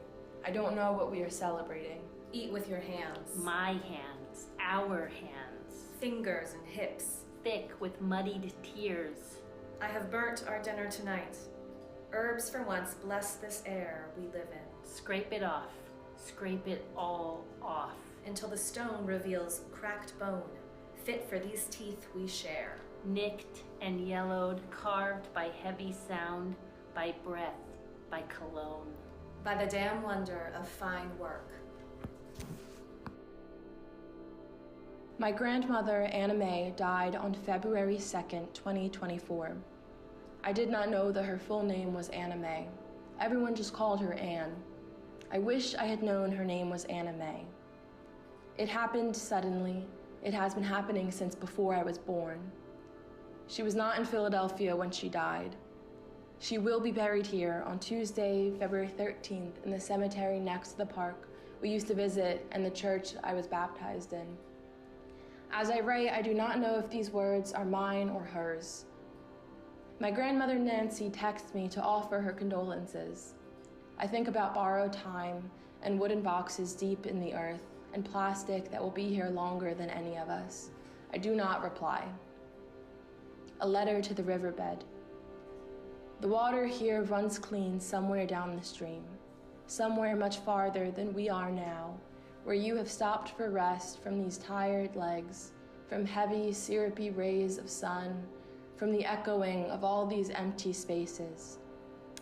I don't know what we are celebrating. Eat with your hands. My hands, our hands. Fingers and hips. Thick with muddied tears. I have burnt our dinner tonight. Herbs for once bless this air we live in. Scrape it off. Scrape it all off. Until the stone reveals cracked bone, fit for these teeth we share. Nicked and yellowed, carved by heavy sound, by breath, by cologne. By the damn wonder of fine work. My grandmother, Anna Mae, died on February 2nd, 2024. I did not know that her full name was Anna Mae. Everyone just called her Anne. I wish I had known her name was Anna Mae. It happened suddenly. It has been happening since before I was born. She was not in Philadelphia when she died. She will be buried here on Tuesday, February 13th, in the cemetery next to the park we used to visit and the church I was baptized in. As I write, I do not know if these words are mine or hers. My grandmother Nancy texts me to offer her condolences. I think about borrowed time and wooden boxes deep in the earth and plastic that will be here longer than any of us. I do not reply. A letter to the riverbed. The water here runs clean somewhere down the stream, somewhere much farther than we are now, where you have stopped for rest from these tired legs, from heavy, syrupy rays of sun, from the echoing of all these empty spaces.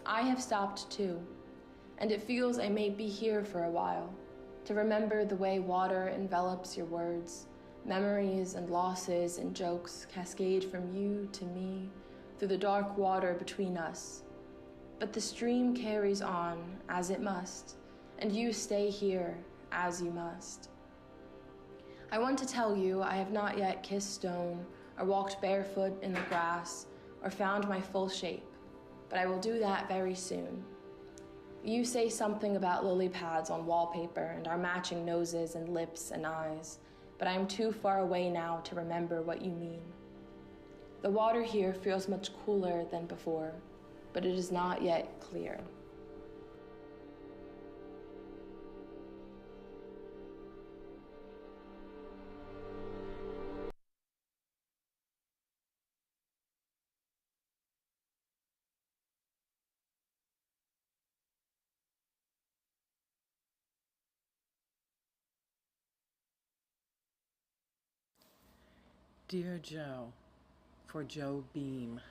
I have stopped too, and it feels I may be here for a while, to remember the way water envelops your words, memories and losses and jokes cascade from you to me through the dark water between us. But the stream carries on as it must, and you stay here as you must. I want to tell you I have not yet kissed stone or walked barefoot in the grass or found my full shape, but I will do that very soon. You say something about lily pads on wallpaper and our matching noses and lips and eyes, but I am too far away now to remember what you mean. The water here feels much cooler than before, but it is not yet clear. Dear Joe, for Joe Beam.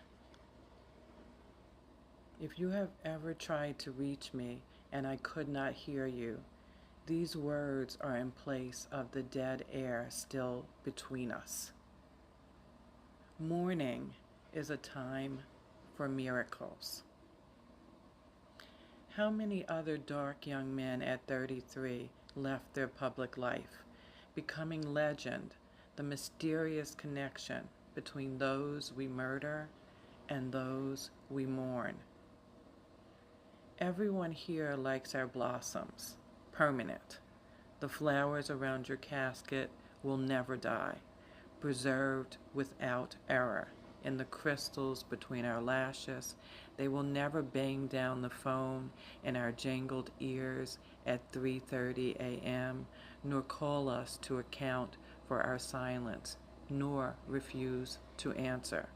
If you have ever tried to reach me and I could not hear you, these words are in place of the dead air still between us. Mourning is a time for miracles. How many other dark young men at 33 left their public life, becoming legend, the mysterious connection between those we murder and those we mourn. Everyone here likes our blossoms, permanent. The flowers around your casket will never die, preserved without error. In the crystals between our lashes, they will never bang down the phone in our jangled ears at 3:30 a.m., nor call us to account for our silence, nor refuse to answer.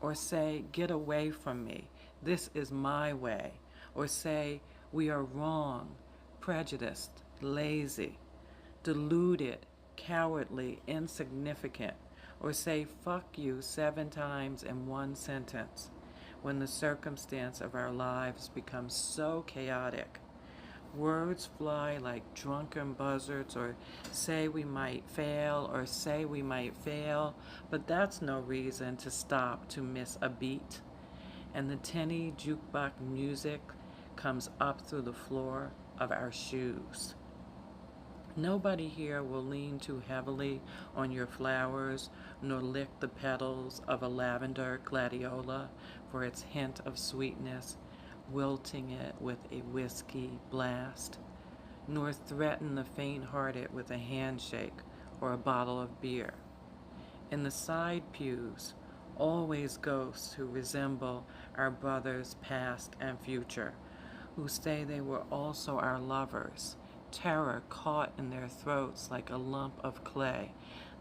Or say, get away from me, this is my way. Or say, we are wrong, prejudiced, lazy, deluded, cowardly, insignificant. Or say, fuck you 7 times in one sentence when the circumstance of our lives becomes so chaotic. Words fly like drunken buzzards, or say we might fail, or say we might fail, but that's no reason to stop to miss a beat. And the tinny jukebox music comes up through the floor of our shoes. Nobody here will lean too heavily on your flowers, nor lick the petals of a lavender gladiola for its hint of sweetness, wilting it with a whiskey blast, nor threaten the faint-hearted with a handshake or a bottle of beer. In the side pews, always ghosts who resemble our brothers past and future, who say they were also our lovers, terror caught in their throats like a lump of clay.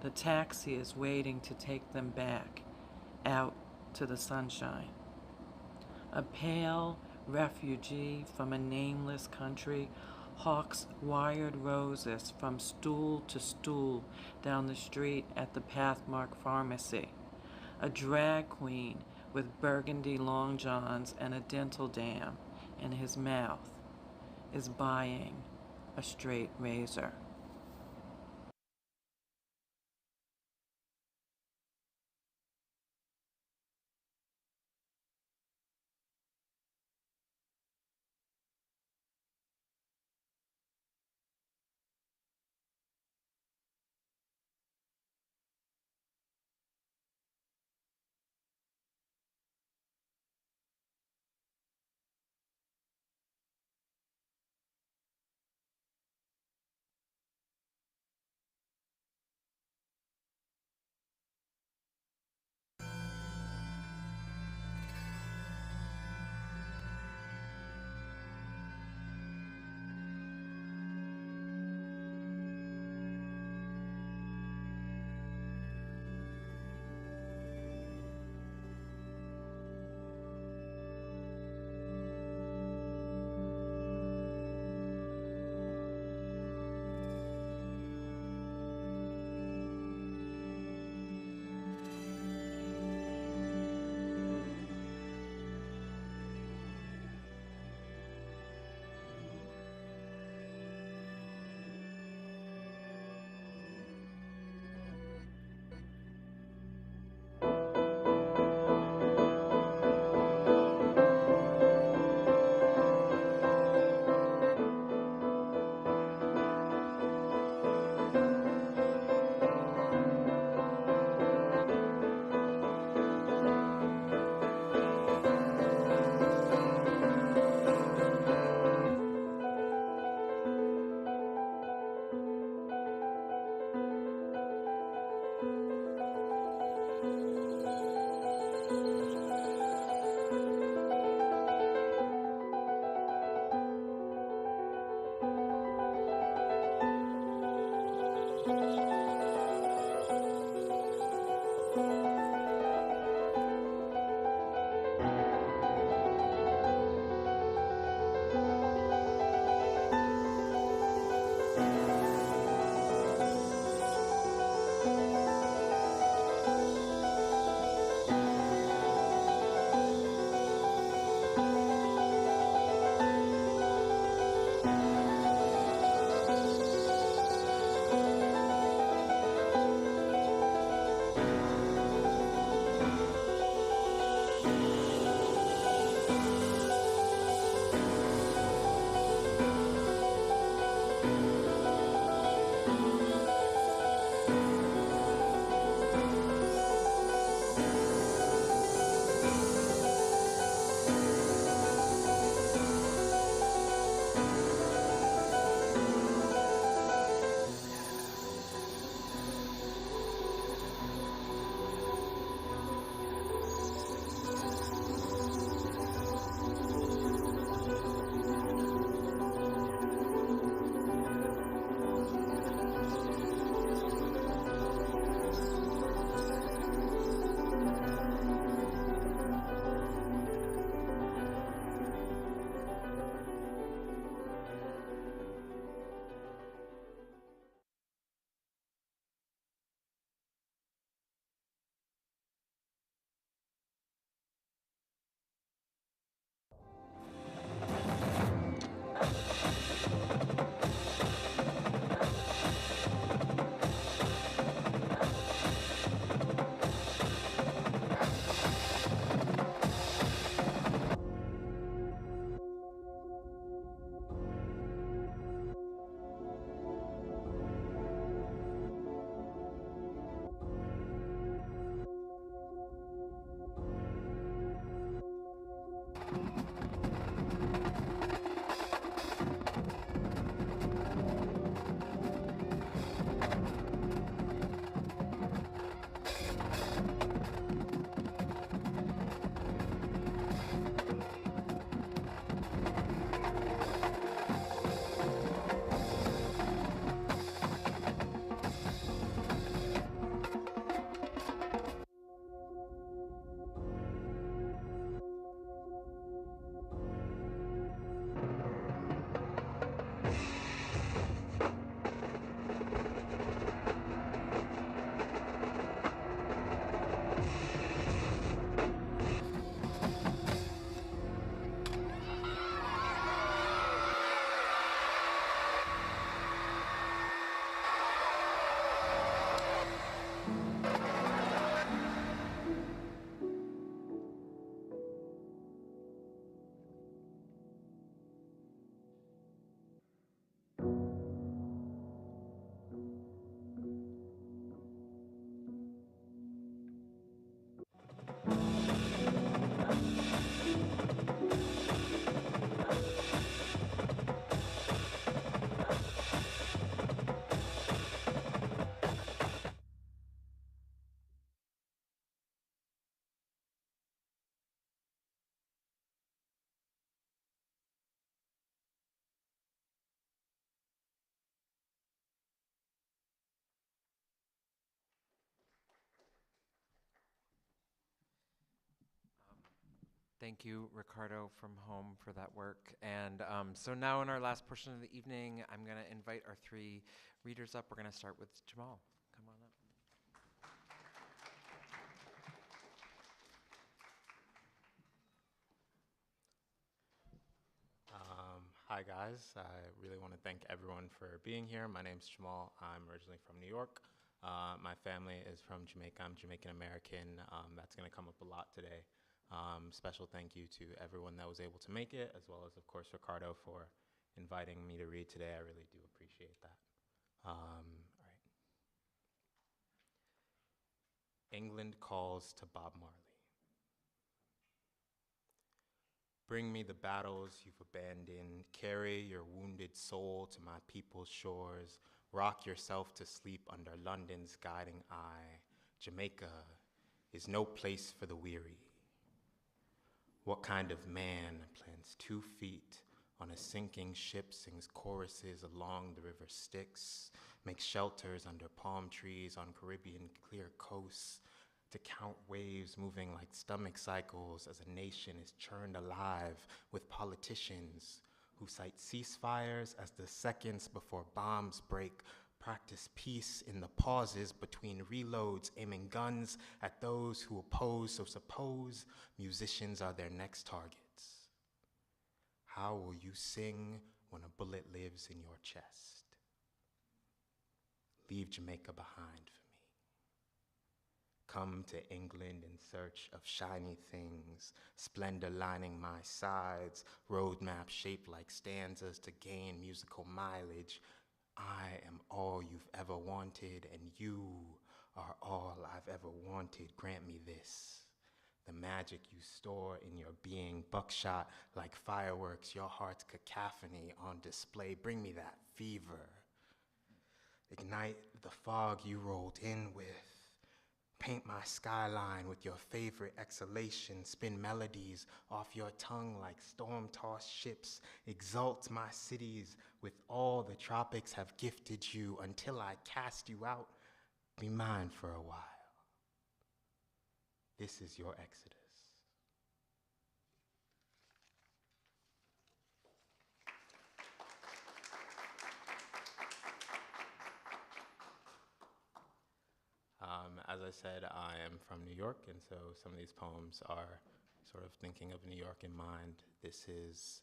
The taxi is waiting to take them back, out to the sunshine. A pale refugee from a nameless country hawks wired roses from stool to stool down the street at the Pathmark Pharmacy. A drag queen with burgundy long johns and a dental dam in his mouth is buying a straight razor. Thank you, Ricardo from home, for that work. And so now in our last portion of the evening, I'm going to invite our three readers up. We're going to start with Jamaal. Come on up. Hi guys, I really want to thank everyone for being here. My name's Jamaal. I'm originally from New York. My family is from Jamaica. I'm Jamaican American. That's going to come up a lot today. Special thank you to everyone that was able to make it, as well as, of course, Ricardo for inviting me to read today. I really do appreciate that. All right. England calls to Bob Marley. Bring me the battles you've abandoned. Carry your wounded soul to my people's shores. Rock yourself to sleep under London's guiding eye. Jamaica is no place for the weary. What kind of man plants 2 feet on a sinking ship, sings choruses along the river Styx, makes shelters under palm trees on Caribbean clear coasts, to count waves moving like stomach cycles as a nation is churned alive with politicians who cite ceasefires as the seconds before bombs break, practice peace in the pauses between reloads, aiming guns at those who oppose, so suppose musicians are their next targets. How will you sing when a bullet lives in your chest? Leave Jamaica behind for me. Come to England in search of shiny things, splendor lining my sides, roadmap shaped like stanzas to gain musical mileage. I am all you've ever wanted, and you are all I've ever wanted. Grant me this, the magic you store in your being, buckshot like fireworks, your heart's cacophony on display. Bring me that fever. Ignite the fog you rolled in with. Paint my skyline with your favorite exhalation. Spin melodies off your tongue like storm-tossed ships. Exalt my cities with all the tropics have gifted you. Until I cast you out, be mine for a while. This is your exodus. As I said, I am from New York, and so some of these poems are sort of thinking of New York in mind. This is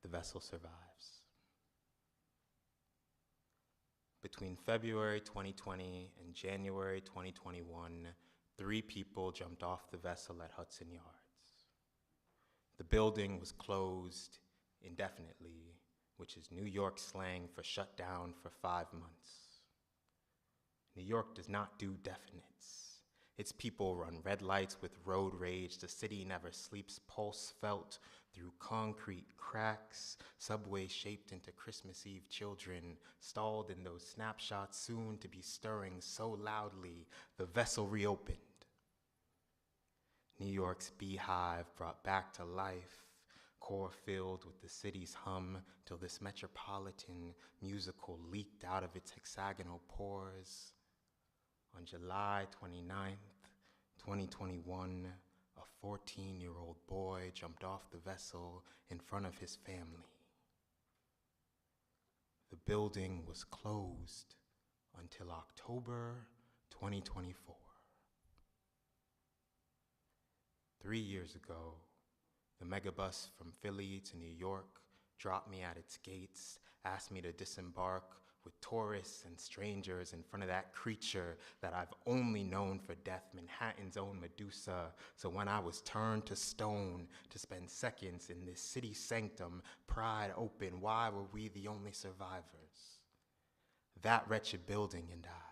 The Vessel Survives. Between February 2020 and January 2021, 3 people jumped off the vessel at Hudson Yards. The building was closed indefinitely, which is New York slang for shut down for 5 months. New York does not do definites. Its people run red lights with road rage. The city never sleeps, pulse felt through concrete cracks, subway shaped into Christmas Eve children, stalled in those snapshots soon to be stirring so loudly, the vessel reopened. New York's beehive brought back to life, core filled with the city's hum, till this metropolitan musical leaked out of its hexagonal pores. On July 29th, 2021, a 14-year-old boy jumped off the vessel in front of his family. The building was closed until October 2024. 3 years ago, the megabus from Philly to New York dropped me at its gates, asked me to disembark with tourists and strangers in front of that creature that I've only known for death, Manhattan's own Medusa. So when I was turned to stone to spend seconds in this city sanctum, pride open, why were we the only survivors? That wretched building and I.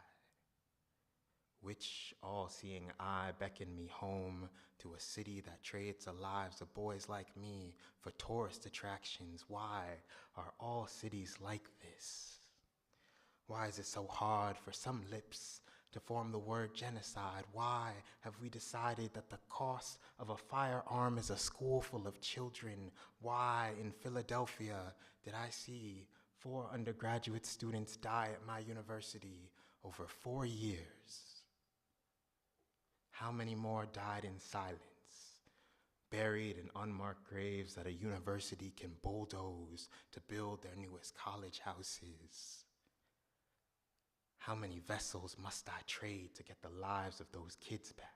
Which all-seeing eye beckoned me home to a city that trades the lives of boys like me for tourist attractions. Why are all cities like this? Why is it so hard for some lips to form the word genocide? Why have we decided that the cost of a firearm is a school full of children? Why in Philadelphia did I see 4 undergraduate students die at my university over 4 years? How many more died in silence? buried in unmarked graves that a university can bulldoze to build their newest college houses. How many vessels must I trade to get the lives of those kids back?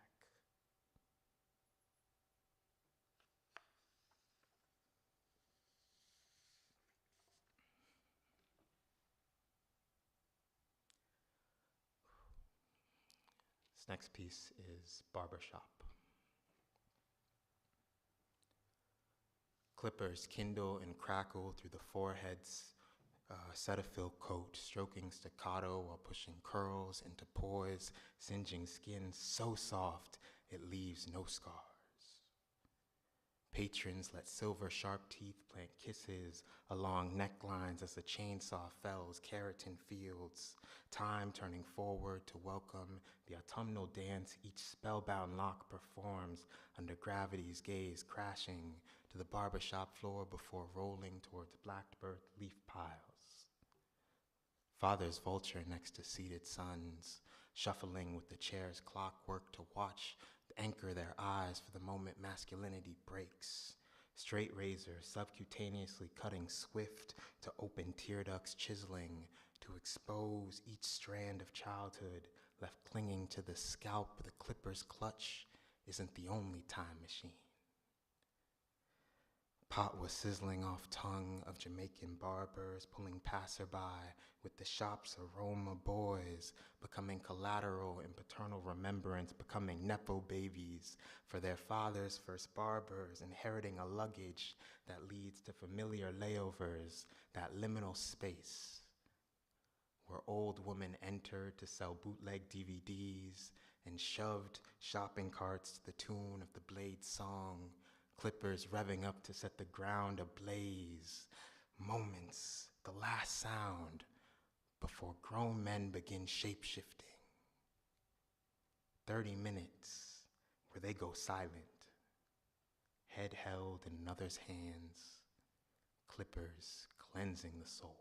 This next piece is Barbershop. Clippers kindle and crackle through the forehead's Cetaphil coat, stroking staccato while pushing curls into poise, singeing skin so soft it leaves no scars. Patrons let silver sharp teeth plant kisses along necklines as the chainsaw fells keratin fields, time turning forward to welcome the autumnal dance each spellbound lock performs under gravity's gaze, crashing to the barbershop floor before rolling towards blackbird leaf piles. Father's vulture next to seated sons, shuffling with the chair's clockwork to watch anchor their eyes for the moment masculinity breaks. Straight razor subcutaneously cutting swift to open tear ducts, chiseling to expose each strand of childhood left clinging to the scalp. The clipper's clutch isn't the only time machine. Pot was sizzling off tongue of Jamaican barbers, pulling passerby with the shop's aroma, boys becoming collateral in paternal remembrance, becoming nepo babies for their father's first barbers, inheriting a luggage that leads to familiar layovers, that liminal space where old women entered to sell bootleg DVDs and shoved shopping carts to the tune of the Blade song, clippers revving up to set the ground ablaze. Moments, the last sound, before grown men begin shape-shifting. 30 minutes where they go silent, head held in another's hands, clippers cleansing the soul.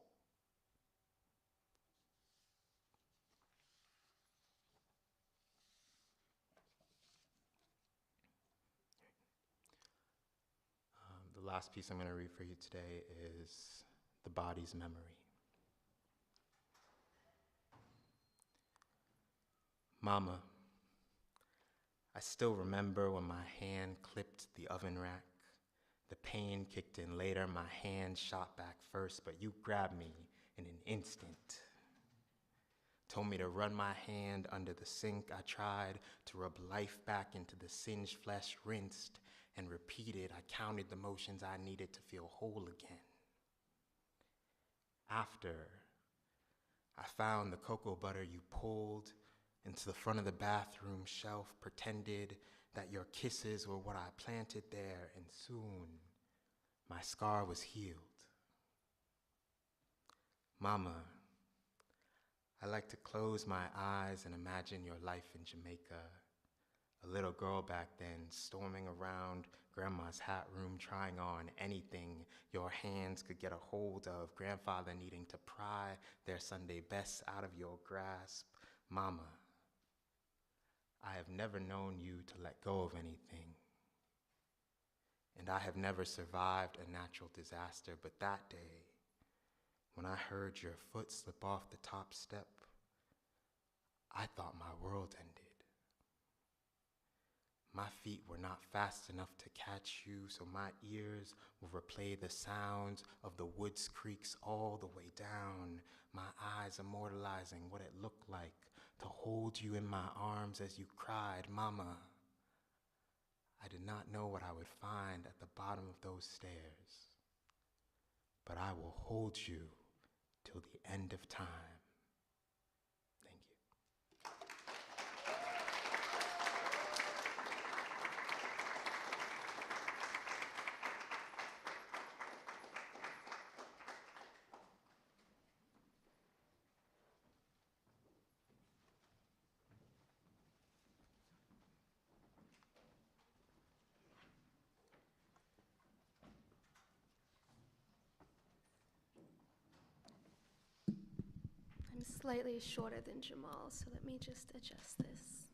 The last piece I'm going to read for you today is The Body's Memory. Mama, I still remember when my hand clipped the oven rack. The pain kicked in later, my hand shot back first, but you grabbed me in an instant. Told me to run my hand under the sink. I tried to rub life back into the singed flesh, rinsed and repeated. I counted the motions I needed to feel whole again. After, I found the cocoa butter you pulled into the front of the bathroom shelf, pretended that your kisses were what I planted there, and soon my scar was healed. Mama, I like to close my eyes and imagine your life in Jamaica. A little girl back then, storming around grandma's hat room, trying on anything your hands could get a hold of, grandfather needing to pry their Sunday best out of your grasp. Mama, I have never known you to let go of anything. And I have never survived a natural disaster, but that day, when I heard your foot slip off the top step, I thought my world ended. My feet were not fast enough to catch you, so my ears will replay the sounds of the woods creaks all the way down, my eyes immortalizing what it looked like to hold you in my arms as you cried, Mama. I did not know what I would find at the bottom of those stairs, but I will hold you till the end of time. Thank you. I'm slightly shorter than Jamaal, so let me just adjust this.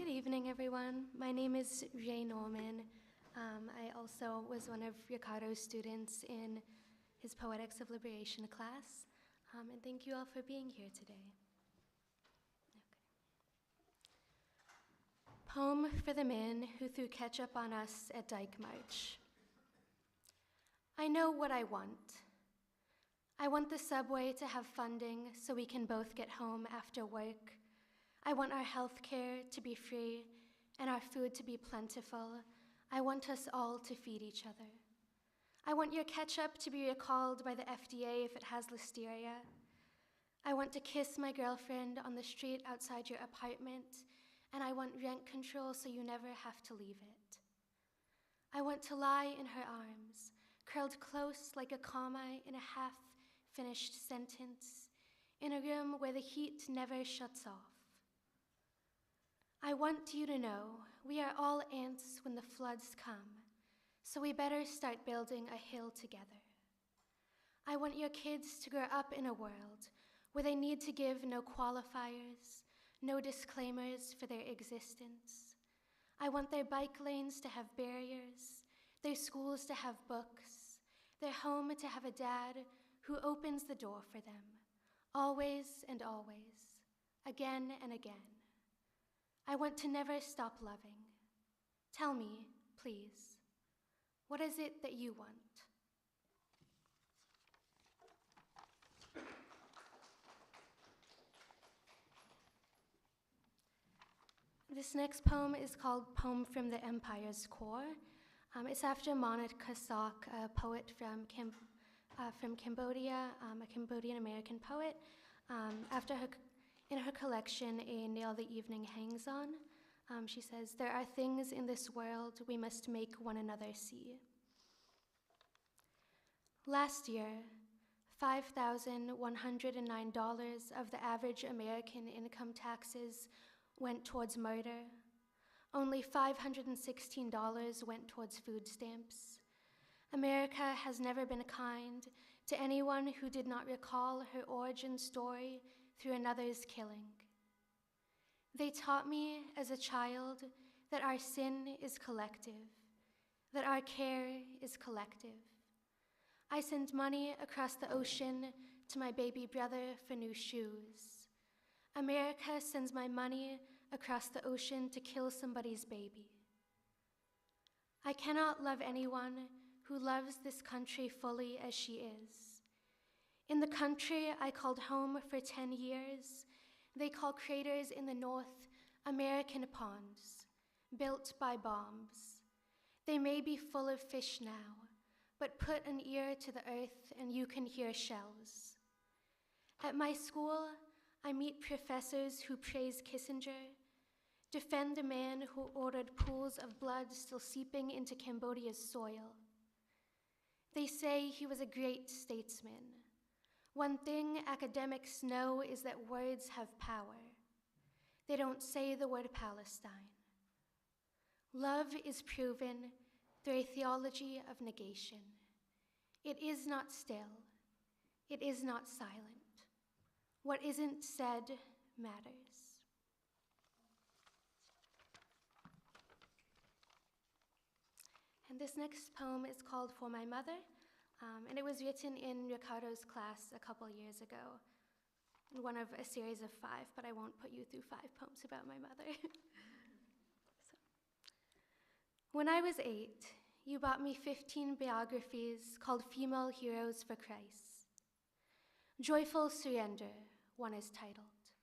Good evening, everyone. My name is Rae Norman. I also was one of Ricardo's students in his Poetics of Liberation class. And thank you all for being here today. Okay. Poem for the man who threw ketchup on us at Dyke March. I know what I want. I want the subway to have funding so we can both get home after work. I want our health care to be free and our food to be plentiful. I want us all to feed each other. I want your ketchup to be recalled by the FDA if it has listeria. I want to kiss my girlfriend on the street outside your apartment, and I want rent control so you never have to leave it. I want to lie in her arms, curled close like a comma in a half-finished sentence, in a room where the heat never shuts off. I want you to know we are all ants when the floods come, so we better start building a hill together. I want your kids to grow up in a world where they need to give no qualifiers, no disclaimers for their existence. I want their bike lanes to have barriers, their schools to have books, their home to have a dad who opens the door for them, always and always, again and again. I want to never stop loving. Tell me, please, what is it that you want? This next poem is called Poem from the Empire's Core. It's after Monat Kasak, a poet from Cambodia, a Cambodian-American poet. In her collection, A Nail the Evening Hangs On, she says, "There are things in this world we must make one another see." Last year, $5,109 of the average American income taxes went towards murder. Only $516 went towards food stamps. America has never been kind to anyone who did not recall her origin story through another's killing. They taught me as a child that our sin is collective, that our care is collective. I send money across the ocean to my baby brother for new shoes. America sends my money across the ocean to kill somebody's baby. I cannot love anyone who loves this country fully as she is. In the country I called home for 10 years, they call craters in the north American ponds, built by bombs. They may be full of fish now, but put an ear to the earth and you can hear shells. At my school, I meet professors who praise Kissinger, defend a man who ordered pools of blood still seeping into Cambodia's soil. They say he was a great statesman. One thing academics know is that words have power. They don't say the word Palestine. Love is proven through a theology of negation. It is not still. It is not silent. What isn't said matters. And this next poem is called For My Mother. And it was written in Ricardo's class a couple years ago, one of a series of 5, but I won't put you through 5 poems about my mother. When I was 8, you bought me 15 biographies called Female Heroes for Christ. Joyful Surrender, one is titled.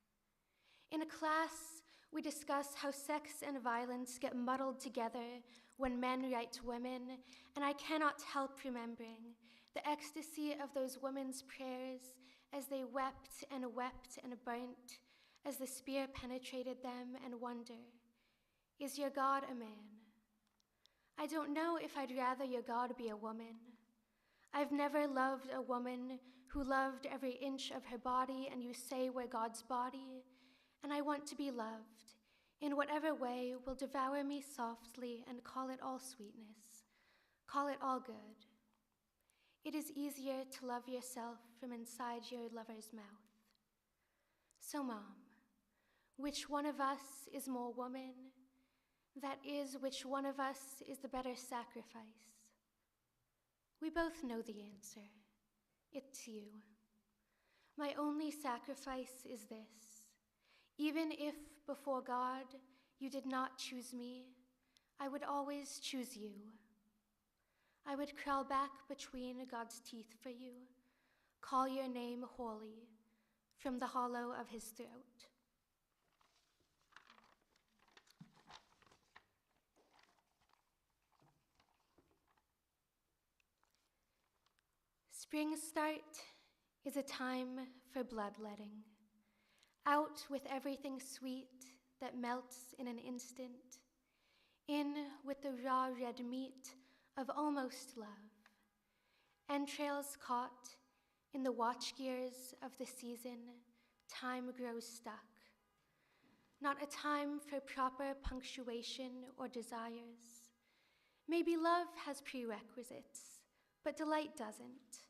In a class, we discuss how sex and violence get muddled together when men write to women, and I cannot help remembering the ecstasy of those women's prayers as they wept and burnt, as the spear penetrated them, and wonder, is your God a man? I don't know if I'd rather your God be a woman. I've never loved a woman who loved every inch of her body, and you say we're God's body, and I want to be loved in whatever way will devour me softly and call it all sweetness, call it all good. It is easier to love yourself from inside your lover's mouth. So, Mom, which one of us is more woman? That is, which one of us is the better sacrifice? We both know the answer. It's you. My only sacrifice is this. Even if, before God, you did not choose me, I would always choose you. I would crawl back between God's teeth for you, call your name holy from the hollow of his throat. Spring start is a time for bloodletting. Out with everything sweet that melts in an instant. In with the raw red meat of almost love. Entrails caught in the watch gears of the season, time grows stuck. Not a time for proper punctuation or desires. Maybe love has prerequisites, but delight doesn't.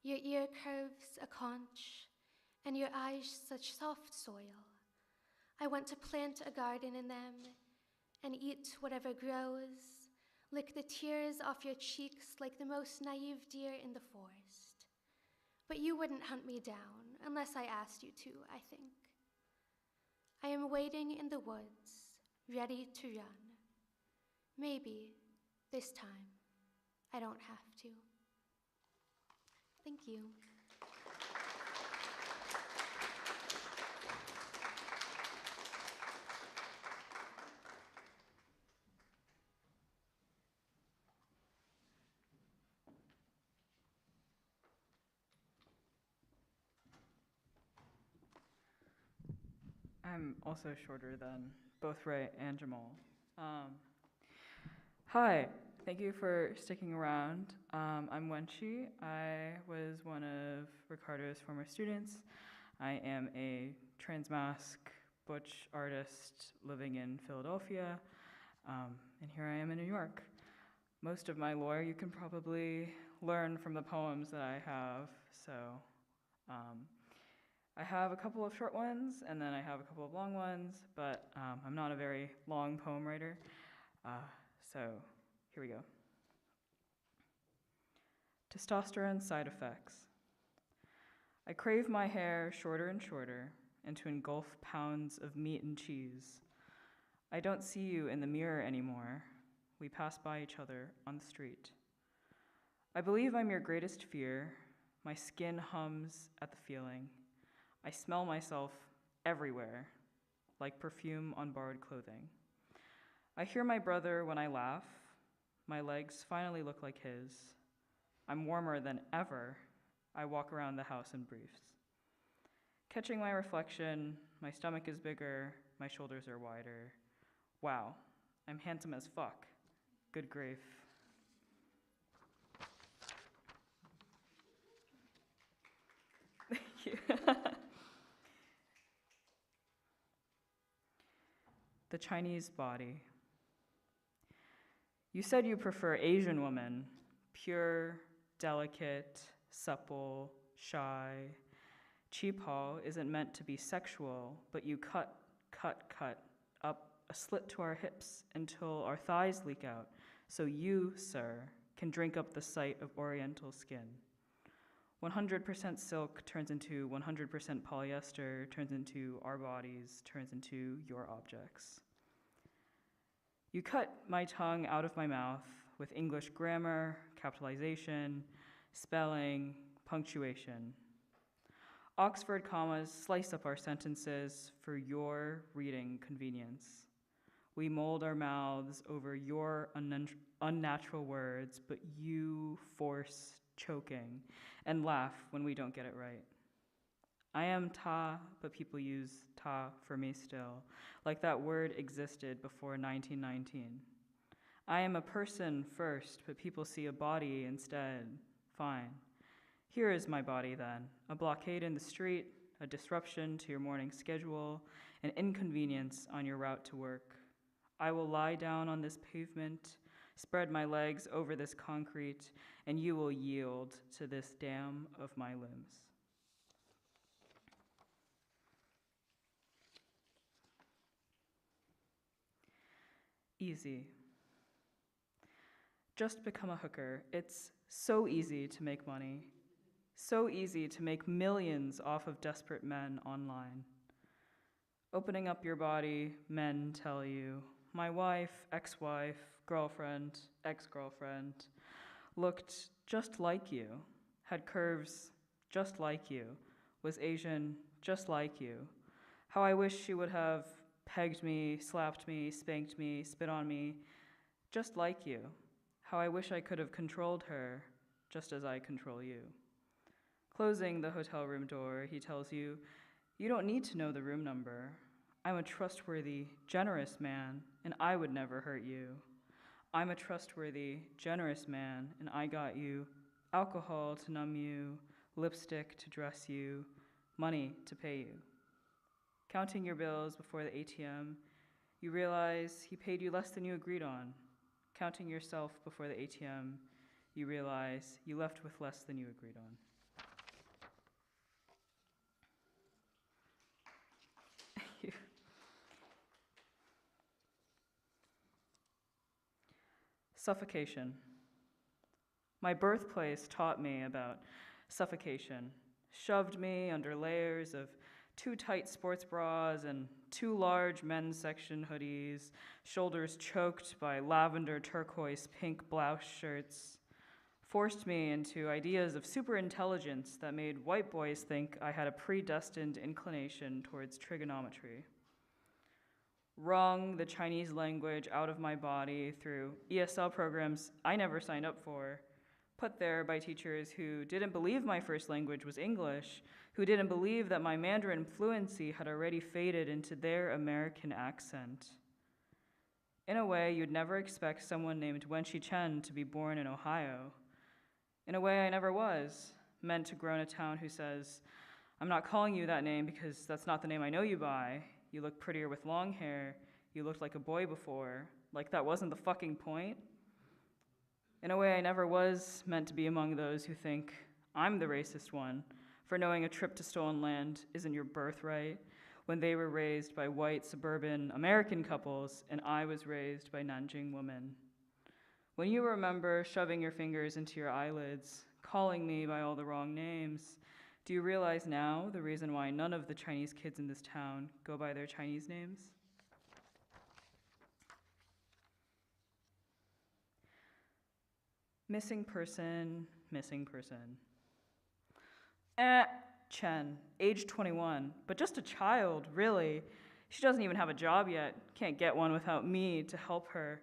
Your ear curves a conch, and your eyes such soft soil. I want to plant a garden in them, and eat whatever grows, lick the tears off your cheeks like the most naive deer in the forest. But you wouldn't hunt me down unless I asked you to, I think. I am waiting in the woods, ready to run. Maybe this time I don't have to. Thank you. I'm also shorter than both Rae and Jamaal. Hi, thank you for sticking around. I'm WENXI. I was one of Ricardo's former students. I am a transmasc butch artist living in Philadelphia, and here I am in New York. Most of my lore you can probably learn from the poems that I have, so I have a couple of short ones, and then I have a couple of long ones, but I'm not a very long poem writer, so here we go. Testosterone side effects. I crave my hair shorter and shorter, and to engulf pounds of meat and cheese. I don't see you in the mirror anymore. We pass by each other on the street. I believe I'm your greatest fear. My skin hums at the feeling. I smell myself everywhere, like perfume on borrowed clothing. I hear my brother when I laugh. My legs finally look like his. I'm warmer than ever. I walk around the house in briefs. Catching my reflection, my stomach is bigger, my shoulders are wider. Wow, I'm handsome as fuck. Good grief. Thank you. The Chinese body. You said you prefer Asian women, pure, delicate, supple, shy. Qipao isn't meant to be sexual, but you cut up a slit to our hips until our thighs leak out, so you, sir, can drink up the sight of oriental skin. 100% silk turns into 100% polyester, turns into our bodies, turns into your objects. You cut my tongue out of my mouth with English grammar, capitalization, spelling, punctuation. Oxford commas slice up our sentences for your reading convenience. We mold our mouths over your unnatural words, but you force choking and laugh when we don't get it right. I am ta, but people use ta for me still, like that word existed before 1919. I am a person first, but people see a body instead. Fine. Here is my body then, a blockade in the street, a disruption to your morning schedule, an inconvenience on your route to work. I will lie down on this pavement, spread my legs over this concrete, and you will yield to this dam of my limbs. Easy. Just become a hooker. It's so easy to make money. So easy to make millions off of desperate men online. Opening up your body, men tell you, my wife, ex-wife, girlfriend, ex-girlfriend, looked just like you, had curves just like you, was Asian just like you. How I wish she would have pegged me, slapped me, spanked me, spit on me, just like you. How I wish I could have controlled her, just as I control you. Closing the hotel room door, he tells you, you don't need to know the room number. I'm a trustworthy, generous man, and I would never hurt you. I'm a trustworthy, generous man, and I got you alcohol to numb you, lipstick to dress you, money to pay you. Counting your bills before the ATM, you realize he paid you less than you agreed on. Counting yourself before the ATM, you realize you left with less than you agreed on. Suffocation. My birthplace taught me about suffocation, shoved me under layers of too tight sports bras and too large men's section hoodies, shoulders choked by lavender, turquoise, pink blouse shirts, forced me into ideas of superintelligence that made white boys think I had a predestined inclination towards trigonometry. Wrung the Chinese language out of my body through ESL programs I never signed up for, put there by teachers who didn't believe my first language was English, who didn't believe that my Mandarin fluency had already faded into their American accent. In a way, you'd never expect someone named WENXI Chen to be born in Ohio. In a way I never was, meant to grow in a town who says, I'm not calling you that name because that's not the name I know you by. You look prettier with long hair. You looked like a boy before. Like that wasn't the fucking point. In a way I never was meant to be among those who think I'm the racist one for knowing a trip to stolen land isn't your birthright when they were raised by white suburban American couples and I was raised by Nanjing women. When you remember shoving your fingers into your eyelids, calling me by all the wrong names, do you realize now the reason why none of the Chinese kids in this town go by their Chinese names? Missing person, missing person. Chen, age 21, but just a child, really. She doesn't even have a job yet, can't get one without me to help her.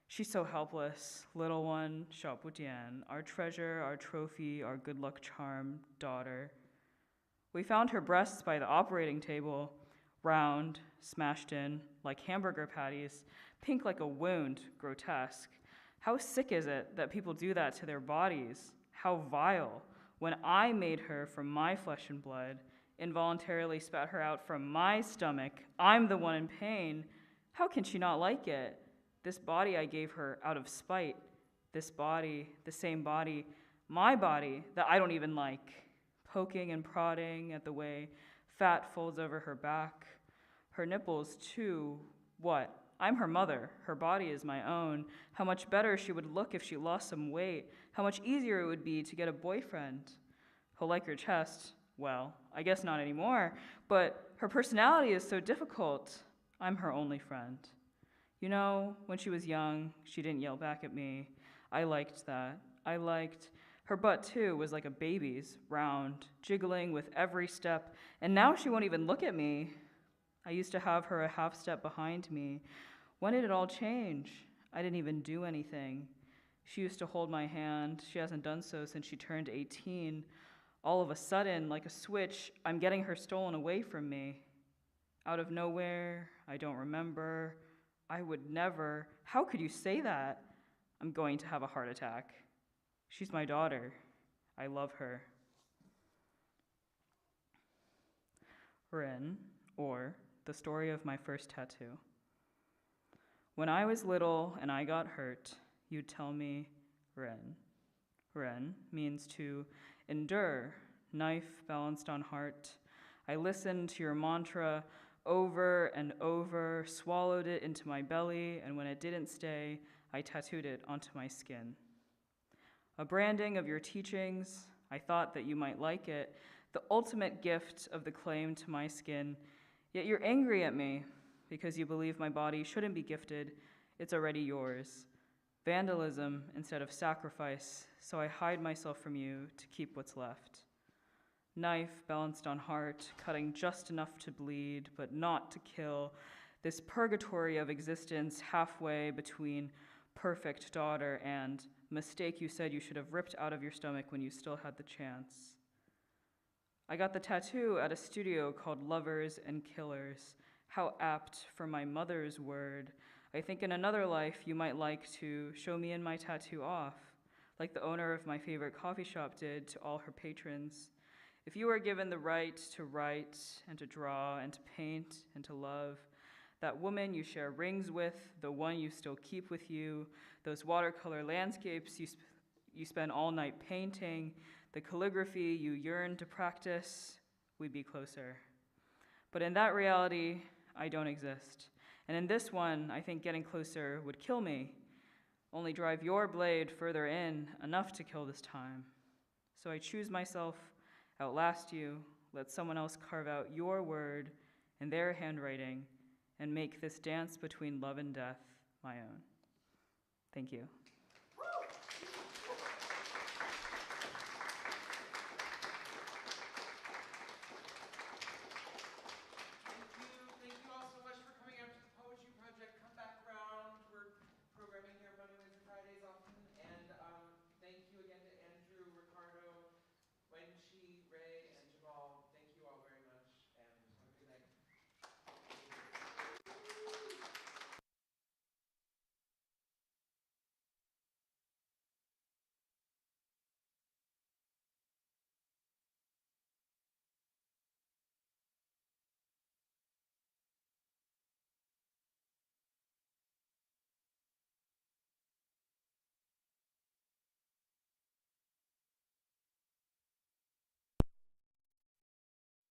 She's so helpless, little one, Xiaobutian, our treasure, our trophy, our good luck charm, daughter. We found her breasts by the operating table, round, smashed in, like hamburger patties, pink like a wound, grotesque. How sick is it that people do that to their bodies? How vile. When I made her from my flesh and blood, involuntarily spat her out from my stomach, I'm the one in pain. How can she not like it? This body I gave her out of spite. This body, the same body, my body that I don't even like. Poking and prodding at the way fat folds over her back. Her nipples, too. What? I'm her mother. Her body is my own. How much better she would look if she lost some weight. How much easier it would be to get a boyfriend. He'll like your chest. Well, I guess not anymore. But her personality is so difficult. I'm her only friend. You know, when she was young, she didn't yell back at me. I liked that. I liked her butt, too, was like a baby's, round, jiggling with every step, and now she won't even look at me. I used to have her a half step behind me. When did it all change? I didn't even do anything. She used to hold my hand. She hasn't done so since she turned 18. All of a sudden, like a switch, I'm getting her stolen away from me. Out of nowhere, I don't remember. I would never. How could you say that? I'm going to have a heart attack. She's my daughter. I love her. Rin, or the story of my first tattoo. When I was little and I got hurt, you'd tell me, Rin. Rin means to endure, knife balanced on heart. I listened to your mantra, over and over, swallowed it into my belly, and when it didn't stay, I tattooed it onto my skin. A branding of your teachings, I thought that you might like it, the ultimate gift of the claim to my skin, yet you're angry at me because you believe my body shouldn't be gifted, it's already yours. Vandalism instead of sacrifice, so I hide myself from you to keep what's left. Knife balanced on heart, cutting just enough to bleed, but not to kill. This purgatory of existence halfway between perfect daughter and mistake you said you should have ripped out of your stomach when you still had the chance. I got the tattoo at a studio called Lovers and Killers. How apt for my mother's word. I think in another life you might like to show me and my tattoo off, like the owner of my favorite coffee shop did to all her patrons. If you are given the right to write and to draw and to paint and to love, that woman you share rings with, the one you still keep with you, those watercolor landscapes you spend all night painting, the calligraphy you yearn to practice, we'd be closer. But in that reality, I don't exist. And in this one, I think getting closer would kill me, only drive your blade further in, enough to kill this time. So I choose myself, outlast you, let someone else carve out your word in their handwriting, and make this dance between love and death my own. Thank you.